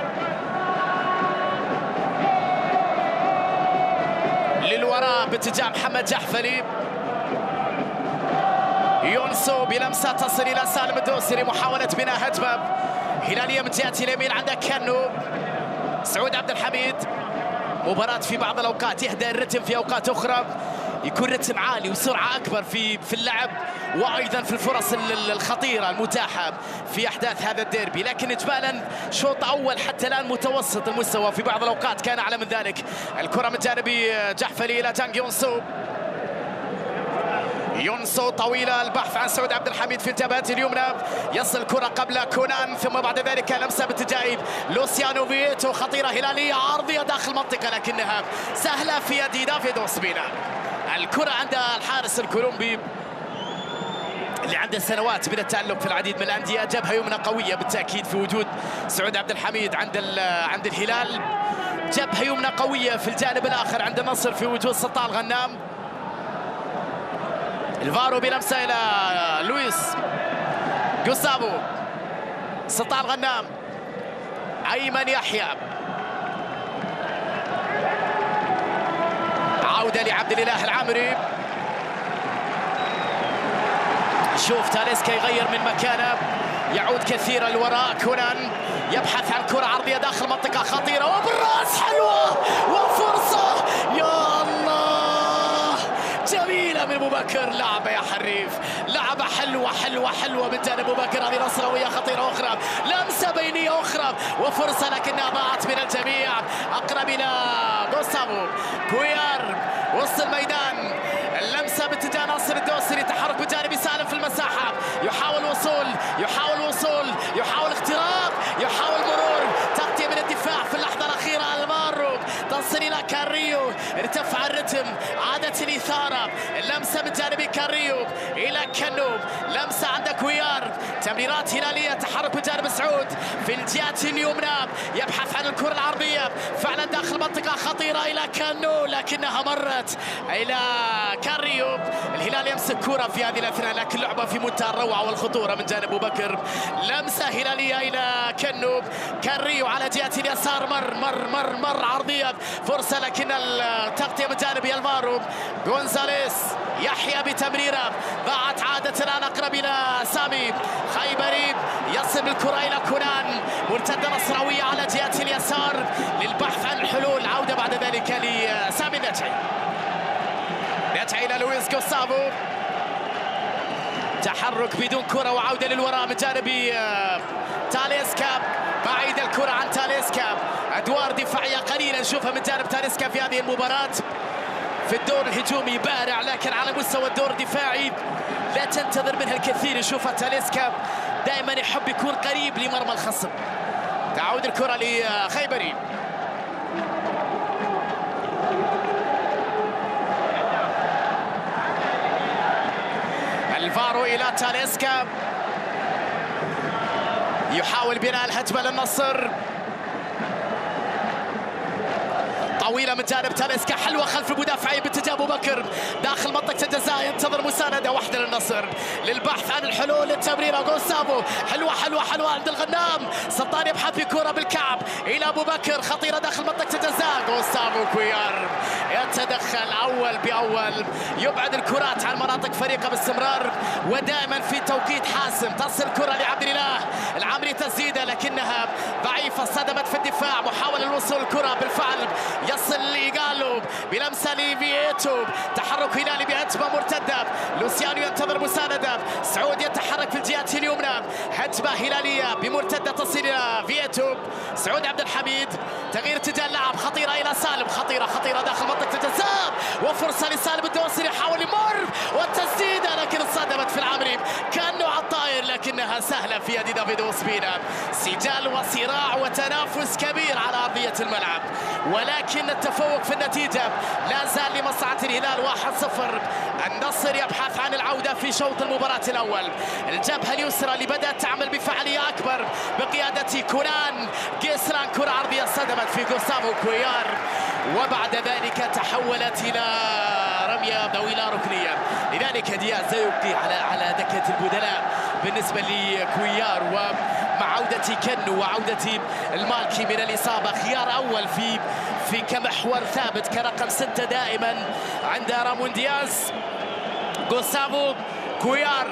للوراء باتجاه محمد جحفلي. يونسو بلمسه تصل الى سالم الدوسري، محاوله بناء هجمه هلاليه من جهه اليمين. عندك كنو، سعود عبد الحميد. مباراة في بعض الاوقات يهدأ الرتم، في اوقات اخرى يكون رتم عالي وسرعه اكبر في اللعب، وايضا في الفرص الخطيره المتاحه في احداث هذا الديربي. لكن اجمالا شوط اول حتى الان متوسط المستوى، في بعض الاوقات كان اعلى من ذلك. الكره من جانب جحفلي الى جانج يونسو. يونسو طويله، البحث عن سعود عبد الحميد في الجبهه اليمنى، يصل الكره قبل كونان، ثم بعد ذلك لمسه باتجاه لوسيانو فييتو، خطيره هلاليه عارضيه داخل المنطقه لكنها سهله في يد دافيد اوسبينا. الكره عند الحارس الكولومبي اللي عنده سنوات من التألق في العديد من الأندية، جبهة يمنى قوية بالتأكيد في وجود سعود عبد الحميد عند الهلال، جبهة يمنى قوية في الجانب الآخر عند النصر في وجود سطال غنام. الفارو بلمسة إلى لويس جوستافو، سطال غنام، أيمن يحيى، عودة لعبد الإله العامري. شوف تاليسكا يغير من مكانه، يعود كثيرا لوراء. كونان يبحث عن كرة عرضية داخل منطقة خطيرة، وبالراس حلوة وفرصة، يا الله جميلة من أبو بكر. لعبة يا حريف، لعبة حلوة حلوة حلوة من جانب أبو بكر. هذه نصراوية خطيرة أخرى، لمسة بينية أخرى وفرصة لكنها ضاعت من الجميع. أقرب إلى جوستافو كويار وسط الميدان، اللمسه باتجاه ناصر الدوسري، تحرك بجانب سالم في المساحه، يحاول وصول يحاول اختراق، يحاول مرور، تغطيه من الدفاع في اللحظه الاخيره. المارو تصل الى كاريو، ارتفع الرتم، عادت الاثاره، اللمسه من جانب كاريو الى كنوب، لمسه عند كويار، تمريرات هلاليه، تحرك بجانب سعود في الجهه اليمنى، يبحث عن الكره العرضيه، فعلا داخل منطقه خطيره الى كنو لكنها مرت الى كاريو. الهلال يمسك كرة في هذه الأثناء، لكن لعبة في منتهى الروعة والخطورة من جانب أبو بكر. لمسة هلالية إلى كنوب، كاريو على جهة اليسار، مر عرضية، فرصة لكن التغطية من جانب الفارو. غونزاليس يحيى بتمريرة، ضاعت عادة الآن أقرب إلى سامي خيبري، يصل الكرة إلى كونان، مرتدة نصراوية على جهة اليسار للبحث عن الحلول. عودة بعد ذلك لسامي النجعي، نجعي إلى لويس جوستافو، تحرك بدون كرة وعودة للوراء من جانب تاليسكا، بعيد الكرة عن تاليسكا، أدوار دفاعية قليلة نشوفها من جانب تاليسكا في هذه المباراة. في الدور الهجومي بارع، لكن على مستوى الدور الدفاعي لا تنتظر منها الكثير. نشوفها تاليسكا دائما يحب يكون قريب لمرمى الخصم. تعود الكرة لخيبري، الفارو إلى تاليسكا، يحاول بناء الهجمة للنصر، طويلة من جانب تاليسكا، حلوة خلف المدافعين باتجاه أبو بكر داخل منطقة الجزاء، ينتظر مساندة واحدة للنصر للبحث عن الحلول. التمريرة جوستافو حلوة عند الغنام، سلطان يبحث بكرة بالكعب إلى أبو بكر، خطيرة داخل منطقة الجزاء. جوستافو كويار يتدخل أول بأول، يبعد الكرات عن مناطق فريقه باستمرار ودائما في توقيت حاسم. تصل الكرة لعبد الإله العامري، تسديدة لكنها ضعيفة، صدمت في الدفاع، محاولة الوصول الكرة بالفعل، يصل لإيغالو بلمسة لفييتو، تحرك هلالي بهجمة مرتدة، لوسيانو ينتظر مساندة، سعود يتحرك في الجهة اليمنى، هجمة هلالية بمرتدة تصل إلى فييتو، سعود عبد الحميد، تغيير اتجاه اللعب، خطيرة إلى سالم، خطيرة داخل منطقة الجزاء، وفرصة لسالم الدوسري، يحاول يمر والتسديدة لكن صدمت في العامري، كأنه على الطائر لكنها سهلة في يد دافيد اوسبينا. سجال وصراع وتنافس كبير على أرضية الملعب، ولكن التفوق في النتيجة لا زال لمصلحة الهلال 1-0. النصر يبحث عن العودة في شوط المباراة الأول. الجبهة اليسرى اللي بدأت تعمل بفعالية أكبر بقيادة كونان جيسران، كرة عرضية صدمت في جوستافو كويار، وبعد ذلك تحولت إلى رمية طويلة ركنية. لذلك دياز يبقي على دكة البدلاء بالنسبة لكويار، ومع عودة كنو وعودة المالكي من الإصابة خيار أول في كمحور ثابت كرقم 6 دائما عند رامون دياز. غوسافو كويار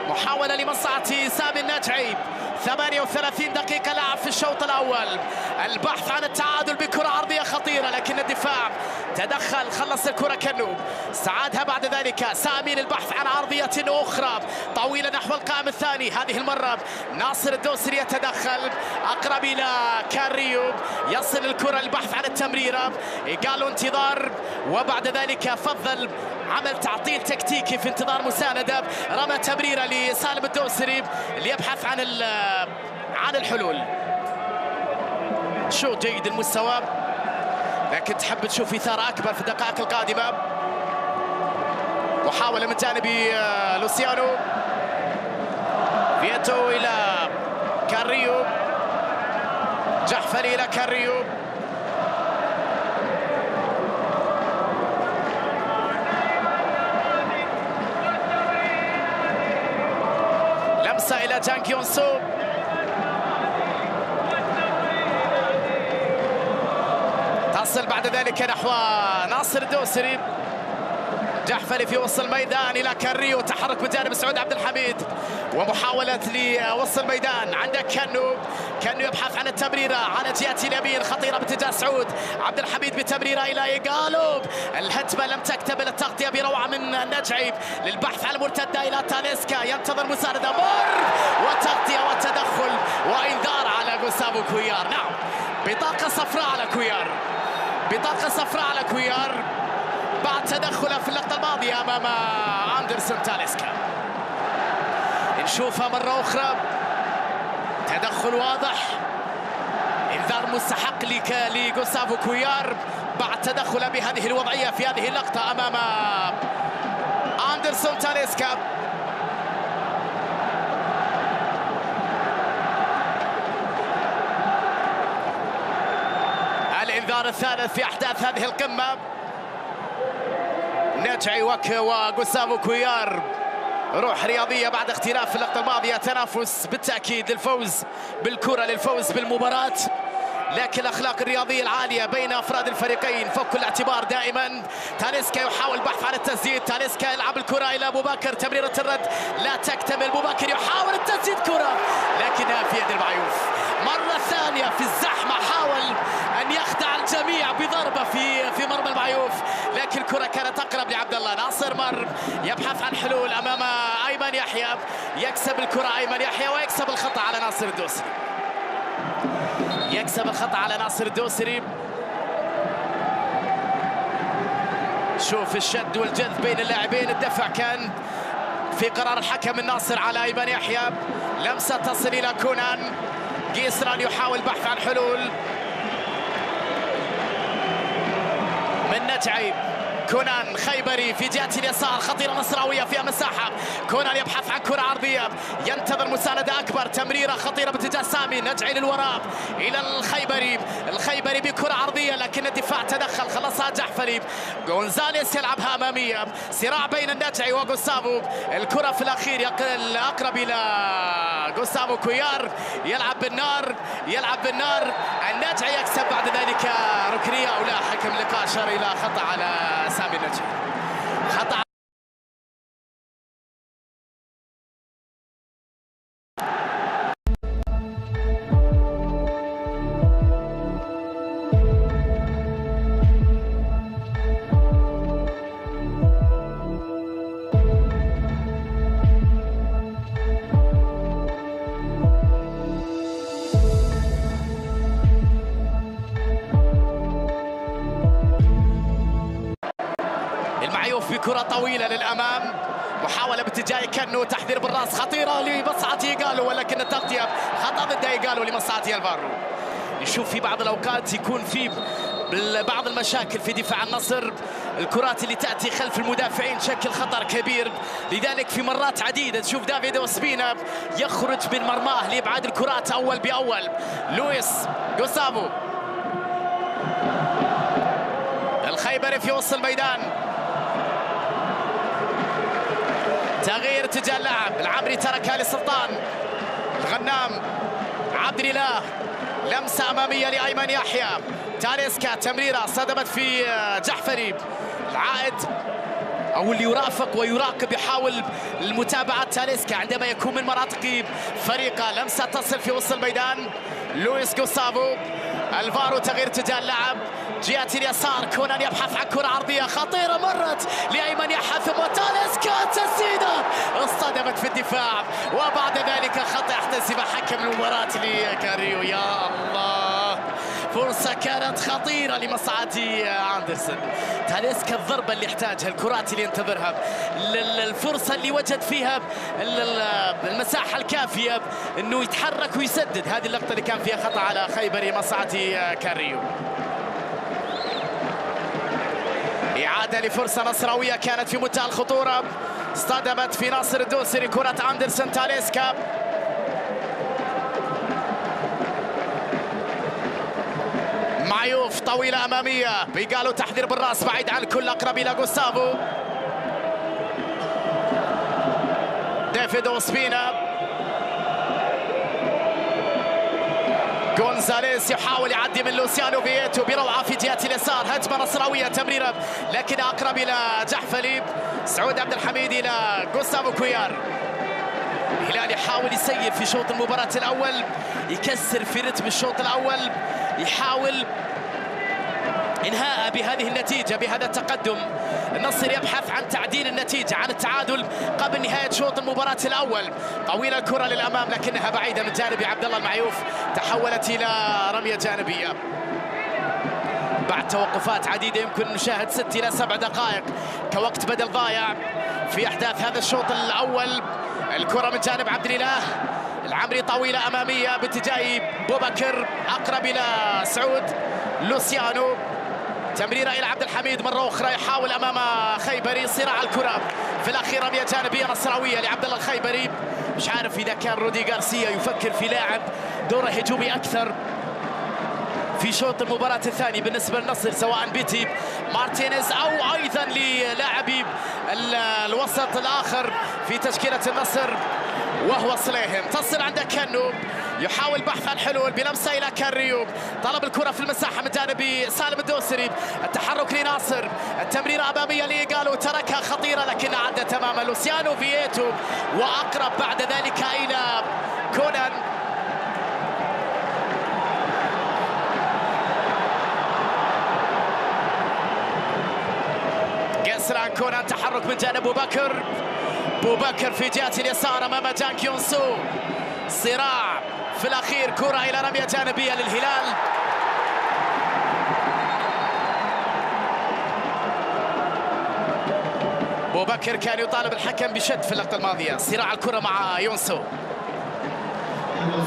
محاولة لمصلحة سامي النجعي. 38 دقيقة لعب في الشوط الأول، البحث عن التعادل بكرة عرضية خطيرة، لكن الدفاع تدخل خلص الكرة كنو، استعادها بعد ذلك سامي للبحث عن عرضية أخرى طويلة نحو القائم الثاني. هذه المرة ناصر الدوسري يتدخل أقرب إلى كاريو، يصل الكرة للبحث عن التمريرة، قالوا انتظار، وبعد ذلك فضل عمل تعطيل تكتيكي في انتظار مساندة، رمى تمريرة لسالم الدوسري اللي يبحث عن الحلول. شوط جيد المستوى، لكن تحب تشوف إثارة أكبر في الدقائق القادمة. محاولة من جانب لوسيانو، فيتو إلى كاريو، جحفري إلى كاريو، لمسة إلى جانج يونسو، تصل بعد ذلك نحو ناصر الدوسري، جحفري في وسط الميدان إلى كاريو، تحرك من جانب سعود عبد الحميد ومحاولة لوسط الميدان عند كنو يبحث عن التمريرة على جهة اليمين خطيرة باتجاه سعود عبد الحميد بتمريرة إلى إيغالو، الهجمة لم تكتمل، التغطية بروعة من النجعي للبحث عن المرتدة إلى تاليسكا، ينتظر مساندة، وتغطية وتدخل وإنذار على غوسافو كويار. نعم، بطاقة صفراء على كويار، بطاقة صفراء على كويار بعد تدخله في اللقطة الماضية أمام أندرسون تاليسكا. نشوفها مرة أخرى، تدخل واضح، إنذار مستحق لغوسافو كويار بعد تدخله بهذه الوضعية في هذه اللقطة أمام أندرسون تاليسكا. الإنذار الثالث في أحداث هذه القمة. نجعي وغوسافو كويار روح رياضية بعد اختلاف في اللقطة الماضية، تنافس بالتأكيد للفوز بالكرة، للفوز بالمباراة، لكن الأخلاق الرياضية العالية بين أفراد الفريقين فوق كل اعتبار دائما. تاليسكا يحاول البحث عن التسديد، تاليسكا يلعب الكرة إلى أبو بكر، تمريرة الرد لا تكتمل، أبو بكر يحاول التسديد كرة لكنها في يد المعيوف. مرة ثانية في الزحمة حاول أن يخدع الجميع بضربة في مرمى المعيوف، لكن الكرة كانت أقرب لعبد الله ناصر. مر يبحث عن حلول أمام أيمن يحيى، يكسب الكرة أيمن يحيى ويكسب الخطأ على ناصر الدوسري، يكسب الخطأ على ناصر الدوسري. شوف الشد والجذب بين اللاعبين، الدفع كان في قرار الحكم الناصر على أيمن يحيى. لمسة تصل إلى كونان، جيسران يحاول البحث عن حلول من نجعي، كونان خيبري في جهة اليسار، خطيرة نصراوية فيها مساحة، كونان يبحث عن كرة عرضية، ينتظر مساندة أكبر، تمريرة خطيرة باتجاه سامي، نجعي للوراء إلى الخيبري بكرة عرضية، لكن الدفاع تدخل خلصها جحفري، غونزاليس يلعبها أمامية، صراع بين النجعي وغوسافو، الكرة في الأخير يقل أقرب إلى غوسافو كويار، يلعب بالنار، النجعي يكسب بعد ذلك ركنية أو لا، حكم اللقاء أشار إلى خطأ على سامي النجعي، خطأ. بكرة طويلة للأمام، محاولة باتجاه كنو، تحذير بالراس خطيرة لمصلحة إيغالو، ولكن التغطية خطأ ضد إيغالو لمصلحة الفارو. نشوف في بعض الأوقات يكون في بعض المشاكل في دفاع النصر، الكرات اللي تأتي خلف المدافعين تشكل خطر كبير، لذلك في مرات عديدة تشوف دافيد اوسبينا يخرج من مرماه لإبعاد الكرات أول بأول. لويس غوسافو، الخيبري في وسط الميدان، تغيير اتجاه اللعب. العمري تركها لسلطان. الغنام عبد الاله، لمسه اماميه لايمن يحيى. تاليسكا تمريره صدمت في جحفري. العائد او اللي يرافق ويراقب يحاول المتابعه تاليسكا عندما يكون من مناطق فريقه. لمسه تصل في وسط الميدان. لويس جوستافو. الفارو تغيير اتجاه اللعب جهة اليسار. كونان يبحث عن كرة عرضية خطيرة مرت لأيمن يحيى ثم تاليسكا تسديدة اصطدمت في الدفاع وبعد ذلك خطأ احتسب حكم المباراة لكاريو. يا الله، فرصة كانت خطيرة لمصعد أندرسون. تاليسكا الضربة اللي يحتاجها، الكرات اللي ينتظرها، الفرصة اللي وجد فيها المساحة الكافية انه يتحرك ويسدد. هذه اللقطة اللي كان فيها خطأ على خيبري مصعد كاريو. إعادة لفرصة نصراوية كانت في منتهى الخطورة، اصطدمت في ناصر الدوسري كرة أندرسون. تاليسكا معيوف طويلة أمامية، بيقالوا تحذير بالرأس بعيد عن الكل، أقرب إلى جوستافو. ديفيد أوسبينا. جونزاليز يحاول يعدي من لوسيانو فييتو بروعة في جهة اليسار. هجمة نصراوية تمريرة لكن أقرب إلى جحفلي. سعود عبد الحميد إلى جوستافو كويار. الهلال يحاول يسير في شوط المباراة الأول، يكسر في رتم الشوط الأول، يحاول إنهاء بهذه النتيجة بهذا التقدم. النصر يبحث عن تعديل النتيجة، عن التعادل قبل نهاية شوط المباراة الأول. طويلة الكرة للأمام لكنها بعيدة من جانب عبد الله المعيوف، تحولت إلى رمية جانبية. بعد توقفات عديدة يمكن نشاهد 6 إلى 7 دقائق كوقت بدل ضايع في أحداث هذا الشوط الأول. الكرة من جانب عبد الإله. العمري طويلة أمامية باتجاه بوبكر، أقرب إلى سعود. لوسيانو تمريرة إلى عبد الحميد مرة أخرى، يحاول أمام خيبري صراع الكرة في الأخير. رمية جانبية نصراوية لعبد الله الخيبري. مش عارف إذا كان رودي غارسيا يفكر في لاعب دوره هجومي أكثر في شوط المباراة الثاني بالنسبة للنصر، سواء بيتي مارتينيز أو أيضا للاعبي الوسط الآخر في تشكيلة النصر وهو صليهم. تصل عند كنو، يحاول بحث عن حلول بلمسة إلى كاريو. طلب الكرة في المساحة من جانب سالم الدوسري. التحرك لناصر، التمريرة أمامية لإيغالو، تركها خطيرة لكن عدت أمام لوسيانو فييتو وأقرب بعد ذلك إلى كونان. قسران كونان، تحرك من جانب بوبكر. بوبكر في جهة اليسار أمام جان كيونسو. صراع في الأخير، كرة إلى رمية جانبية للهلال. بوبكر كان يطالب الحكم بشد في اللقطة الماضية. صراع الكرة مع يونسو.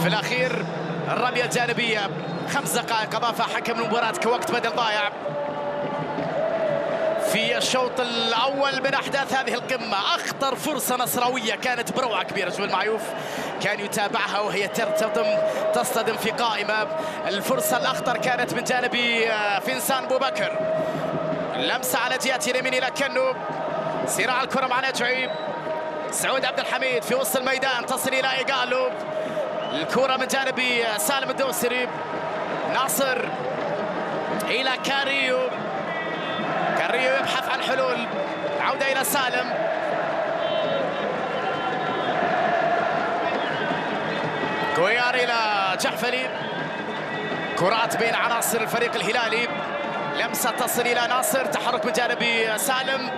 في الأخير الرمية الجانبية. 5 دقائق أضافها حكم المباراة كوقت بدل ضايع في الشوط الأول من أحداث هذه القمة. أخطر فرصة نصراوية كانت بروعة كبيرة، جويل معيوف كان يتابعها وهي تصطدم في قائمة. الفرصة الأخطر كانت من جانب فينسان بوبكر. لمسة على جهة اليمين إلى كنو. صراع الكرة مع نجعي. سعود عبد الحميد في وسط الميدان، تصل إلى إيغالو. الكرة من جانب سالم الدوسري. ناصر إلى كاريو. كاريو يبحث عن حلول، عودة إلى سالم. كويار إلى جحفلي. كرات بين عناصر الفريق الهلالي. لمسة تصل إلى ناصر، تحرك من جانب سالم،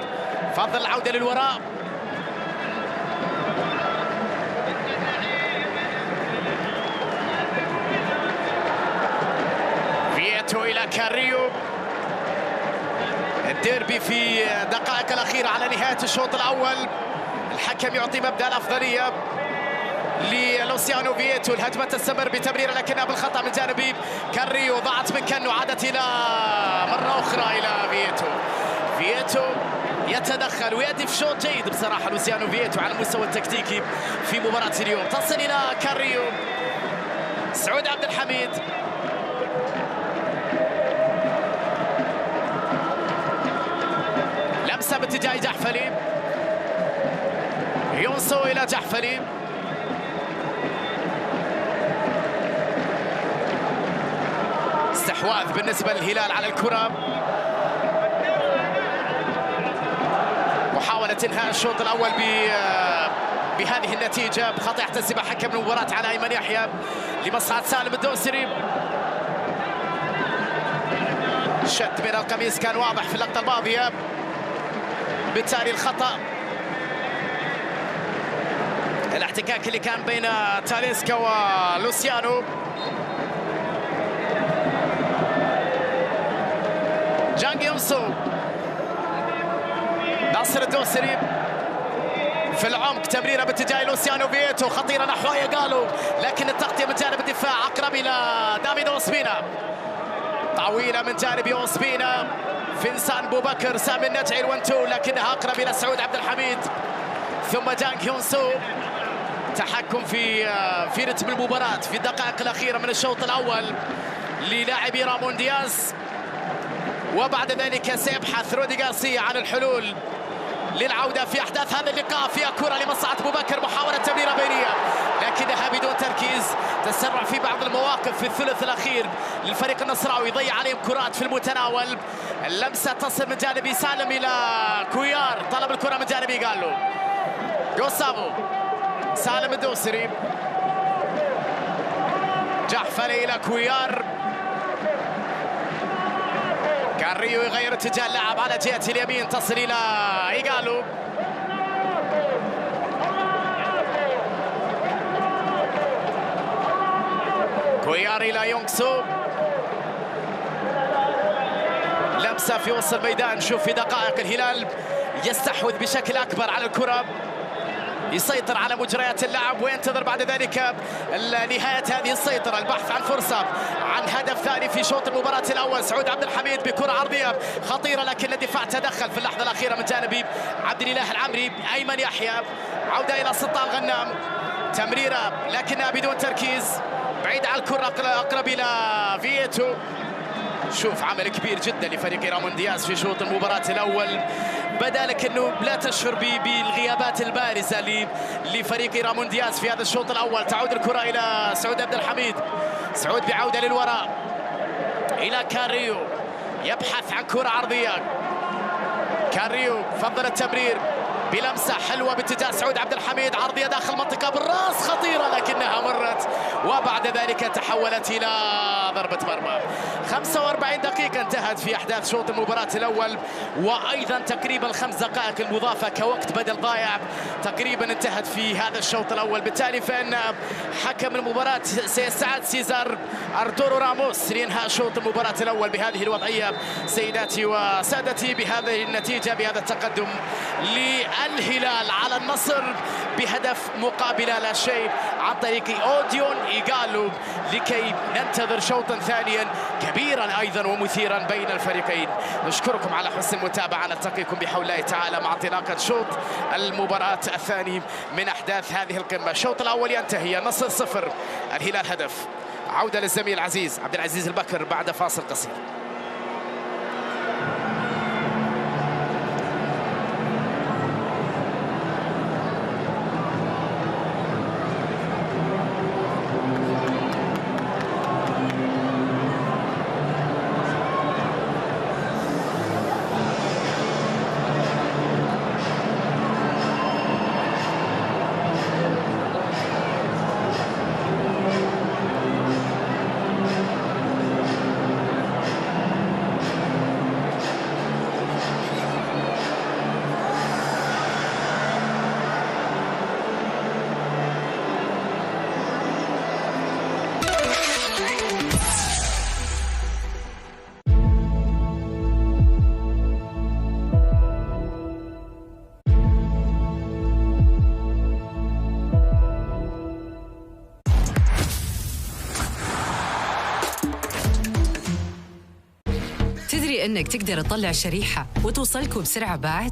فضل العودة للوراء. فييتو إلى كاريو. الديربي في الدقائق الأخيرة على نهاية الشوط الأول. الحكم يعطي مبدأ الأفضلية للوسيانو فييتو. الهجمة تستمر بتمريرة لكنها بالخطأ من جانب كاريو. ضاعت من كنو، عادت إلى مرة أخرى إلى فييتو. فييتو يتدخل ويأدي في شوط جيد بصراحة لوسيانو فييتو على المستوى التكتيكي في مباراة اليوم. تصل إلى كاريو. سعود عبد الحميد. لمسة باتجاه جحفلي يونسو إلى جحفري، استحواذ بالنسبة للهلال على الكرة، محاولة إنهاء الشوط الأول بهذه النتيجة بخطأ يحتسب حكم المباراة على أيمن يحيى لمصلحة سالم الدوسري. شد من القميص كان واضح في اللقطة الماضية، بالتالي الخطأ الاحتكاك اللي كان بين تاليسكا ولوسيانو. جانج يونسو، ناصر الدوسري في العمق، تمريره باتجاه لوسيانو فييتو، خطيره نحو يقالو، لكن التغطيه من جانب الدفاع اقرب الى دافيد اوسبينا، طويله من جانب اوسبينا، فينسان بوبكر، سامي النجعي الونتو، لكنها اقرب الى سعود عبد الحميد، ثم جانج يونسو. تحكم في رتم المباراه في الدقائق الاخيره من الشوط الاول للاعبي رامون دياز، وبعد ذلك سيبحث رودي غارسيا عن الحلول للعودة في أحداث هذا اللقاء. فيها كرة لمصلحة بوبكر، محاولة تمريرة بينية لكنها بدون تركيز، تسرع في بعض المواقف في الثلث الأخير للفريق النصراوي، يضيع عليهم كرات في المتناول. اللمسة تصل من جانب سالم إلى كويار، طلب الكرة من جانب يقالو، جوسافو، سالم الدوسري، جحفري إلى كويار، كاريو يغير اتجاه اللعب على جهة اليمين، تصل إلى إيغالو، كويار إلى يونغسو، لمسة في وسط الميدان. شوف في دقائق الهلال يستحوذ بشكل أكبر على الكرة، يسيطر على مجريات اللعب وينتظر بعد ذلك نهاية هذه السيطرة، البحث عن فرصة عن هدف ثاني في شوط المباراة الأول. سعود عبد الحميد بكرة عرضية خطيرة، لكن الدفاع تدخل في اللحظة الأخيرة من جانب عبد الإله العمري. أيمن يحيى، عودة إلى سلطان غنام، تمريرة لكنها بدون تركيز، بعيد على الكرة، أقرب إلى فييتو. شوف عمل كبير جدا لفريق رامون دياز في شوط المباراة الأول، بدا لك انه لا تشعر بالغيابات البارزه لفريق رامون دياز في هذا الشوط الاول. تعود الكره الى سعود عبد الحميد، سعود بعوده للوراء الى كاريو، يبحث عن كره عرضيه، كاريو فضل التمرير بلمسه حلوه باتجاه سعود عبد الحميد، عرضيه داخل منطقه بالراس خطيره لكنها مرت، وبعد ذلك تحولت الى ضربه مرمى. 45 دقيقه انتهت في احداث شوط المباراه الاول، وايضا تقريبا 5 دقائق المضافه كوقت بدل ضايع تقريبا انتهت في هذا الشوط الاول. بالتالي فان حكم المباراه سيستعد سيزار ارتورو راموس لانهاء شوط المباراه الاول بهذه الوضعيه. سيداتي وسادتي، بهذه النتيجه، بهذا التقدم للهلال على النصر بهدف مقابل لا شيء عن طريق اوديون إيغالو، لكي ننتظر شوطا ثانيا كبيرا ايضا ومثيرا بين الفريقين. نشكركم على حسن المتابعه، نلتقيكم بحول الله تعالى مع انطلاقه شوط المباراه الثاني من احداث هذه القمه. الشوط الاول ينتهي، النصر 0 الهلال هدف. عوده للزميل العزيز عبد العزيز البكر بعد فاصل قصير. تدري إنك تقدر تطلع شريحة وتوصلكوا بسرعة بعد؟